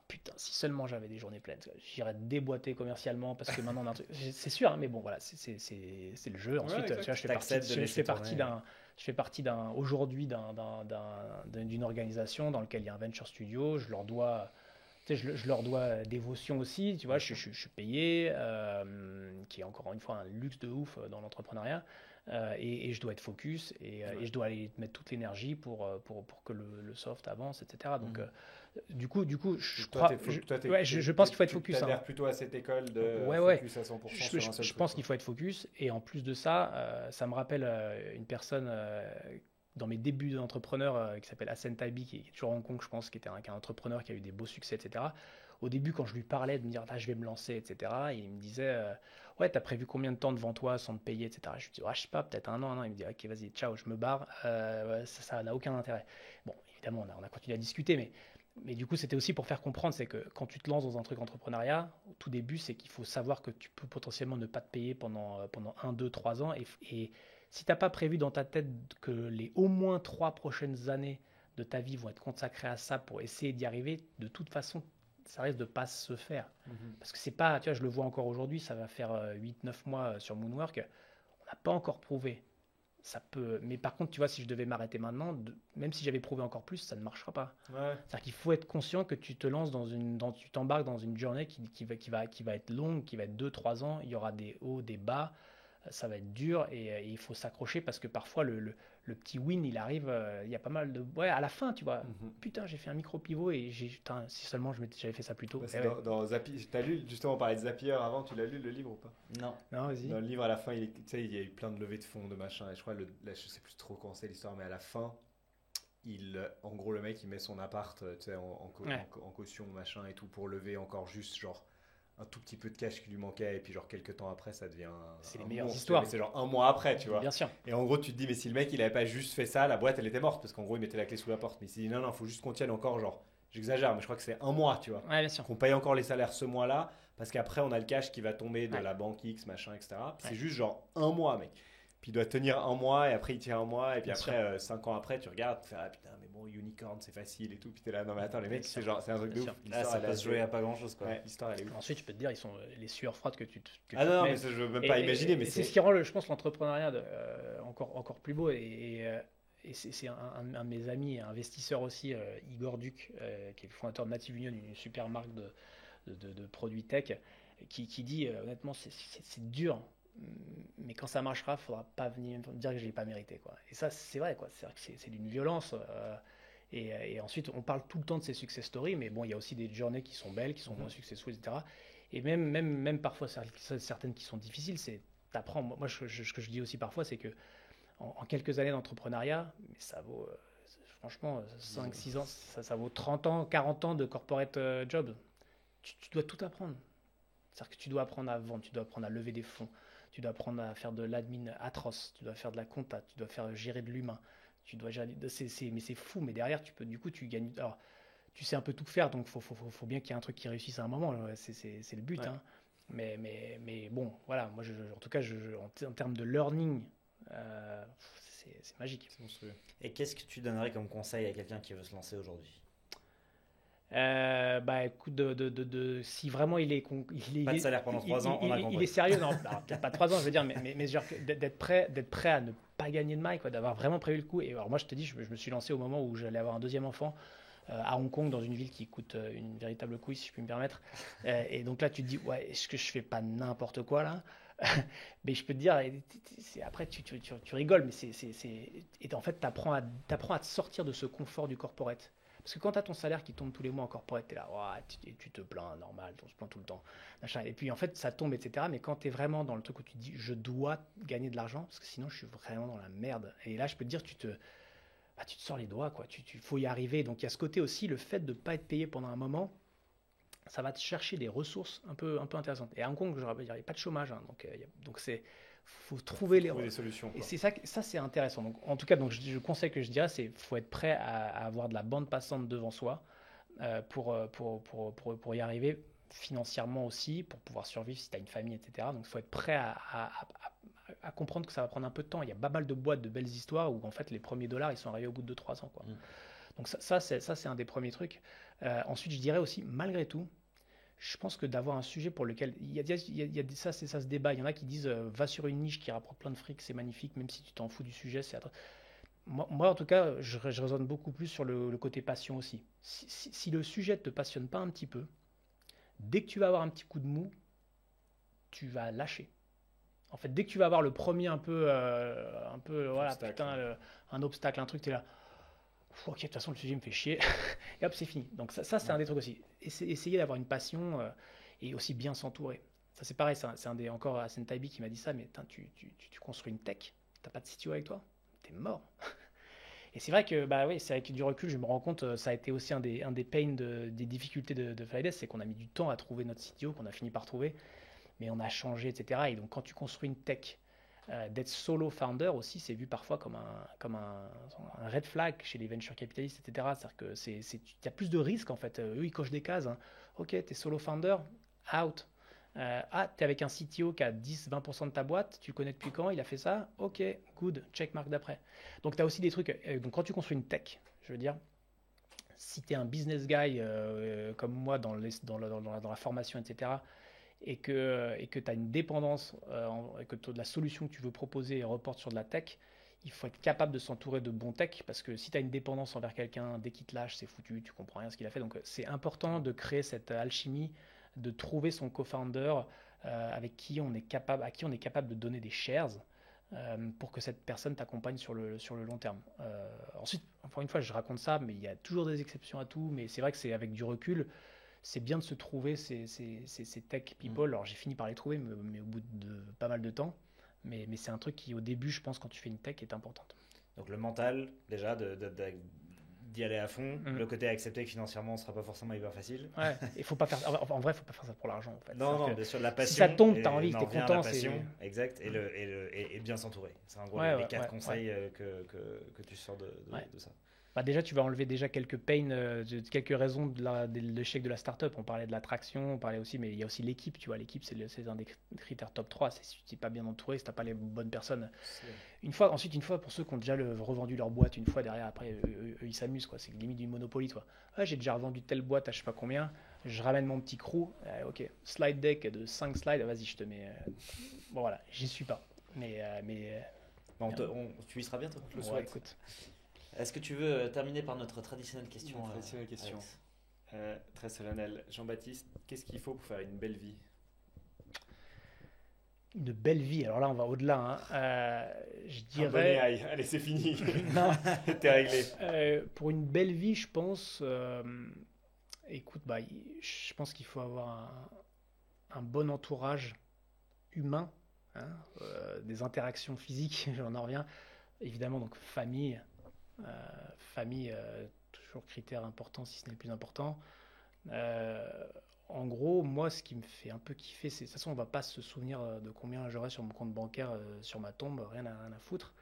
putain, si seulement j'avais des journées pleines, j'irais déboîter commercialement parce que maintenant on a un truc. C'est sûr, hein, mais bon voilà, c'est le jeu. Ensuite, tu vois, je fais partie aujourd'hui d'une organisation dans laquelle il y a un venture studio. Je leur dois dévotion aussi, tu vois, je suis payé, qui est encore une fois un luxe de ouf dans l'entrepreneuriat, et je dois être focus, et je dois aller mettre toute l'énergie pour que le soft avance, etc. Donc, du coup, je pense qu'il faut être focus. Tu adhères plutôt à cette école de focus à 100% sur un seul truc. Je pense qu'il faut être focus, et en plus de ça, ça me rappelle une personne dans mes débuts d'entrepreneur qui s'appelle Hassan Taibi, qui est toujours à Hong Kong, je pense, qui est un entrepreneur qui a eu des beaux succès, etc. Au début, quand je lui parlais de me dire je vais me lancer, etc., il me disait ouais, t'as prévu combien de temps devant toi sans te payer, etc. Je lui dis je sais pas, peut-être un an. Il me dit ok, vas-y, ciao, je me barre. Ça n'a aucun intérêt. Bon, évidemment, on a continué à discuter, mais du coup, c'était aussi pour faire comprendre, c'est que quand tu te lances dans un truc entrepreneuriat, au tout début, c'est qu'il faut savoir que tu peux potentiellement ne pas te payer pendant 1, 2, 3 ans, et si tu n'as pas prévu dans ta tête que les au moins 3 prochaines années de ta vie vont être consacrées à ça pour essayer d'y arriver, de toute façon, ça risque de ne pas se faire. Parce que c'est pas, tu vois, je le vois encore aujourd'hui, ça va faire 8-9 mois sur Moonwork, on n'a pas encore prouvé. Ça peut, mais par contre, tu vois, si je devais m'arrêter maintenant, même si j'avais prouvé encore plus, ça ne marchera pas. Ouais. C'est-à-dire qu'il faut être conscient que tu te lances tu t'embarques dans une journée qui va être longue, qui va être 2-3 ans, il y aura des hauts, des bas. Ça va être dur et il faut s'accrocher parce que parfois le petit win il arrive, il y a pas mal de à la fin, tu vois. Putain, j'ai fait un micro pivot et si seulement j'avais fait ça plus tôt. Dans Zapier, t'as lu, justement on parlait de Zapier avant, tu l'as lu le livre ou pas? Non, vas-y. Dans le livre à la fin, il y a eu plein de levées de fonds de machin, et je crois je sais plus trop comment c'est l'histoire, mais à la fin en gros, le mec, il met son appart en caution, machin et tout, pour lever encore juste genre un tout petit peu de cash qui lui manquait, et puis genre quelques temps après, ça devient. C'est les meilleures histoires. C'est genre un mois après, tu vois. Bien sûr. Et en gros, tu te dis, mais si le mec, il avait pas juste fait ça, la boîte, elle était morte, parce qu'en gros, il mettait la clé sous la porte. Mais il s'est dit, non, faut juste qu'on tienne encore, genre, j'exagère, mais je crois que c'est un mois, tu vois. Ouais, bien sûr. Qu'on paye encore les salaires ce mois-là, parce qu'après, on a le cash qui va tomber de la banque X, machin, etc. C'est juste genre un mois, mec. Puis il doit tenir un mois, et après il tient un mois, et puis après 5 ans après, tu regardes, tu fais ah putain, mais bon, unicorn c'est facile et tout. Puis t'es là, non mais attends, les mecs, c'est un truc de ouf. Ça peut se jouer à pas grand chose quoi. Ouais, l'histoire elle est ouf. Ensuite, je peux te dire, ils sont les sueurs froides que tu non, mais ça, je veux même pas imaginer. Mais c'est ce qui rend, je pense, l'entrepreneuriat encore plus beau. Et c'est un de mes amis, un investisseur aussi, Igor Duc, qui est le fondateur de Native Union, une super marque de produits tech, qui dit honnêtement, c'est dur. Mais quand ça marchera, il ne faudra pas venir me dire que je ne l'ai pas mérité, quoi. Et ça, c'est vrai, quoi. C'est d'une violence. Et ensuite, on parle tout le temps de ces success stories, mais bon, il y a aussi des journées qui sont belles, qui sont moins successful, etc. Et même parfois, certaines qui sont difficiles, t'apprends. Moi, ce que je dis aussi parfois, c'est que en quelques années d'entrepreneuriat, mais ça vaut, franchement, 5-6 ans, ça vaut 30 ans, 40 ans de corporate job. Tu dois tout apprendre. C'est-à-dire que tu dois apprendre à vendre, tu dois apprendre à lever des fonds. Tu dois apprendre à faire de l'admin atroce, tu dois faire de la compta, tu dois faire gérer de l'humain, tu dois gérer. Mais c'est fou, mais derrière, tu gagnes. Alors, tu sais un peu tout faire, donc faut bien qu'il y ait un truc qui réussisse à un moment. C'est le but. Ouais. Hein. Mais bon, voilà, moi, en tout cas, en termes de learning, c'est magique. C'est monstrueux. Et qu'est-ce que tu donnerais comme conseil à quelqu'un qui veut se lancer aujourd'hui ? Écoute, si vraiment il est pas de salaire pendant 3 ans, on a compris. Il est sérieux, non, peut-être pas 3 ans, je veux dire, mais genre d'être prêt à ne pas gagner de maille, quoi, d'avoir vraiment prévu le coup. Et alors moi, je te dis, je me suis lancé au moment où j'allais avoir un deuxième enfant à Hong Kong, dans une ville qui coûte une véritable couille, si je puis me permettre. Et donc là, tu te dis, ouais, est-ce que je fais pas n'importe quoi là? Mais je peux te dire, après tu rigoles, mais et en fait, t'apprends à te sortir de ce confort du corporate. Parce que quand tu as ton salaire qui tombe tous les mois en corporate, tu es là, tu te plains, normal, on se plaint tout le temps. Machin. Et puis en fait, ça tombe, etc. Mais quand tu es vraiment dans le truc où tu te dis, je dois gagner de l'argent, parce que sinon je suis vraiment dans la merde. Et là, je peux te dire, tu te sors les doigts, quoi. Faut y arriver. Donc il y a ce côté aussi, le fait de ne pas être payé pendant un moment, ça va te chercher des ressources un peu intéressantes. Et à Hong Kong, il n'y a pas de chômage. Hein, donc faut trouver des solutions. Quoi. Et c'est ça c'est intéressant. Donc, en tout cas, le conseil que je dirais, c'est faut être prêt à avoir de la bande passante devant soi pour y arriver financièrement aussi, pour pouvoir survivre si tu as une famille, etc. Donc, il faut être prêt à comprendre que ça va prendre un peu de temps. Il y a pas mal de boîtes, de belles histoires où en fait les premiers dollars, ils sont arrivés au bout de 2-3 ans. Quoi. Donc ça, c'est un des premiers trucs. Ensuite, je dirais aussi, malgré tout, je pense que d'avoir un sujet pour lequel ça se débat. Il y en a qui disent va sur une niche qui rapporte plein de fric, c'est magnifique, même si tu t'en fous du sujet. Moi, en tout cas, je raisonne beaucoup plus sur le côté passion aussi. Si le sujet ne te passionne pas un petit peu, dès que tu vas avoir un petit coup de mou, tu vas lâcher. En fait, dès que tu vas avoir le premier un peu voilà, obstacle. Putain, un obstacle, un truc, tu es là. Ok, de toute façon, le sujet me fait chier. Et hop, c'est fini. Donc ça c'est un des trucs aussi. Essayer d'avoir une passion et aussi bien s'entourer. Ça, c'est pareil. C'est un des encore Hassan Taibi qui m'a dit ça. Mais tu construis une tech, t'as pas de CTO avec toi, t'es mort. Et c'est vrai que oui, c'est avec du recul, je me rends compte, ça a été aussi un des pains, des difficultés de Flydesk, c'est qu'on a mis du temps à trouver notre CTO, qu'on a fini par trouver, mais on a changé, etc. Et donc quand tu construis une tech, d'être solo founder aussi, c'est vu parfois comme un red flag chez les venture capitalistes, etc. C'est-à-dire que y a plus de risques en fait. Eux, ils cochent des cases. Hein. Ok, t'es solo founder, out. T'es avec un CTO qui a 10-20% de ta boîte, tu le connais depuis quand, il a fait ça, ok, good, checkmark d'après. Donc t'as aussi des trucs. Donc quand tu construis une tech, je veux dire, si t'es un business guy comme moi dans la formation, etc., et que tu as une dépendance et que la solution que tu veux proposer reporte sur de la tech, il faut être capable de s'entourer de bons tech, parce que si tu as une dépendance envers quelqu'un, dès qu'il te lâche, c'est foutu, tu comprends rien ce qu'il a fait. Donc c'est important de créer cette alchimie, de trouver son co-founder à qui on est capable de donner des shares pour que cette personne t'accompagne sur le long terme. Ensuite, encore une fois, je raconte ça, mais il y a toujours des exceptions à tout, mais c'est vrai que c'est avec du recul, c'est bien de se trouver ces tech people. Alors j'ai fini par les trouver, mais au bout de pas mal de temps. Mais c'est un truc qui, au début, je pense, quand tu fais une tech, est importante. Donc le mental, déjà, d'y aller à fond. Le côté accepter que financièrement, ce sera pas forcément hyper facile. Ouais, il faut pas faire. En vrai, faut pas faire ça pour l'argent. En fait. Non, bien sûr, la passion. Si ça tombe, t'as envie, t'es content. La passion, exact, et bien s'entourer. C'est en gros les 4 conseils que tu sors de ça. Bah déjà, tu vas enlever déjà quelques pains, quelques raisons de l'échec de la startup. On parlait de l'attraction, on parlait aussi, mais il y a aussi l'équipe. Tu vois, l'équipe, c'est un des critères top 3. Si tu n'es pas bien entouré, si tu n'as pas les bonnes personnes. Ensuite, une fois, pour ceux qui ont déjà revendu leur boîte, une fois derrière, après, eux, ils s'amusent. C'est limite du Monopoly. Toi. Ah, j'ai déjà revendu telle boîte à je sais pas combien. Je ramène mon petit crew. Ok, slide deck de 5 slides. Vas-y, je te mets. Bon, voilà, j'y suis pas. Tu y seras bientôt. Je le souhaite. Écoute. Est-ce que tu veux terminer par notre traditionnelle question très solennelle. Jean-Baptiste, qu'est-ce qu'il faut pour faire une belle vie? Une belle vie. Alors là, on va au-delà. Je dirais. Allez, c'est fini. T'es réglé. Pour une belle vie, je pense. Écoute, je pense qu'il faut avoir un bon entourage humain, des interactions physiques. J'en reviens. Évidemment, donc famille. Toujours critère important si ce n'est le plus important. En gros, moi, ce qui me fait un peu kiffer, c'est de toute façon, on va pas se souvenir de combien j'aurai sur mon compte bancaire sur ma tombe, rien à foutre.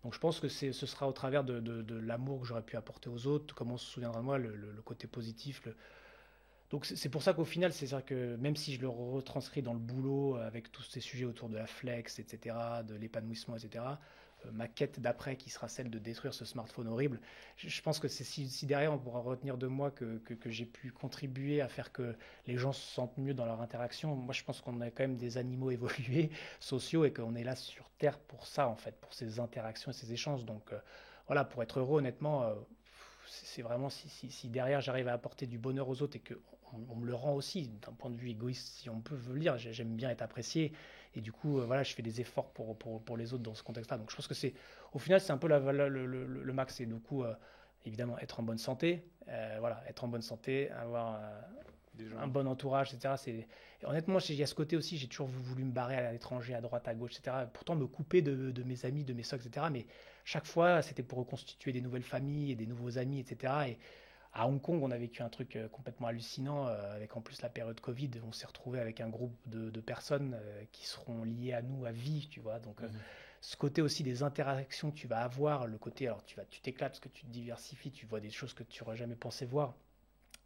Donc, je pense que ce sera au travers de l'amour que j'aurais pu apporter aux autres, comment on se souviendra de moi, le côté positif. Donc, c'est pour ça qu'au final, c'est ça que même si je le retranscris dans le boulot avec tous ces sujets autour de la flex, etc., de l'épanouissement, etc., ma quête d'après qui sera celle de détruire ce smartphone horrible. Je pense que c'est si derrière on pourra retenir de moi que j'ai pu contribuer à faire que les gens se sentent mieux dans leur interaction. Moi, je pense qu'on est quand même des animaux évolués, sociaux, et qu'on est là sur Terre pour ça, en fait, pour ces interactions et ces échanges. Donc voilà, pour être heureux, honnêtement, c'est vraiment si derrière j'arrive à apporter du bonheur aux autres et qu'on me le rend aussi, d'un point de vue égoïste, si on peut le dire, j'aime bien être apprécié. Et du coup, voilà, je fais des efforts pour les autres dans ce contexte-là. Donc, je pense que au final, c'est un peu le max. Et du coup, évidemment, être en bonne santé. Être en bonne santé, avoir un bon entourage, etc. Et honnêtement, il y a ce côté aussi, j'ai toujours voulu me barrer à l'étranger, à droite, à gauche, etc. Pourtant, me couper de mes amis, de mes socs, etc. Mais chaque fois, c'était pour reconstituer des nouvelles familles et des nouveaux amis, etc. Et à Hong Kong, on a vécu un truc complètement hallucinant, avec en plus la période Covid. On s'est retrouvé avec un groupe de personnes qui seront liées à nous à vie, tu vois. Donc, ce côté aussi des interactions que tu vas avoir, le côté, alors tu t'éclates parce que tu te diversifies, tu vois des choses que tu n'aurais jamais pensé voir.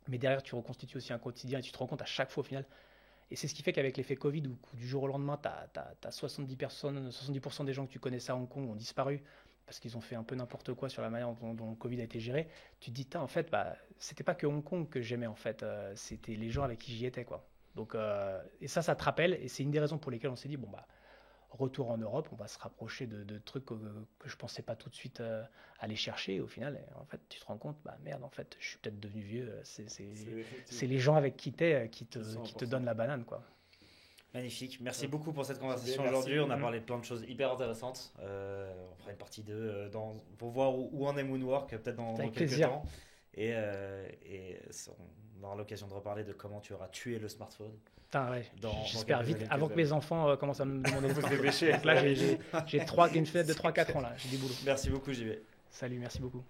Mais derrière, tu reconstitues aussi un quotidien et tu te rends compte à chaque fois au final. Et c'est ce qui fait qu'avec l'effet Covid, où du jour au lendemain, tu as 70% des gens que tu connaissais à Hong Kong ont disparu, parce qu'ils ont fait un peu n'importe quoi sur la manière dont le Covid a été géré, tu te dis, en fait, c'était pas que Hong Kong que j'aimais, en fait, c'était les gens avec qui j'y étais, quoi. Donc, et ça te rappelle, et c'est une des raisons pour lesquelles on s'est dit, retour en Europe, on va se rapprocher de trucs que je pensais pas tout de suite aller chercher, et au final, en fait, tu te rends compte, merde, en fait, je suis peut-être devenu vieux, c'est les gens avec qui t'es qui te donnent la banane, quoi. Magnifique. Merci beaucoup pour cette conversation aujourd'hui. On a parlé de plein de choses hyper intéressantes. On fera une partie 2 pour voir où en est Moonwork, peut-être dans quelques temps. Et on aura l'occasion de reparler de comment tu auras tué le smartphone. J'espère vite, avant que mes enfants commencent à me demander de pêcher. Là, j'ai une fenêtre de 3-4 ans. Là. J'ai des boulots. Merci beaucoup, JB. Salut, merci beaucoup.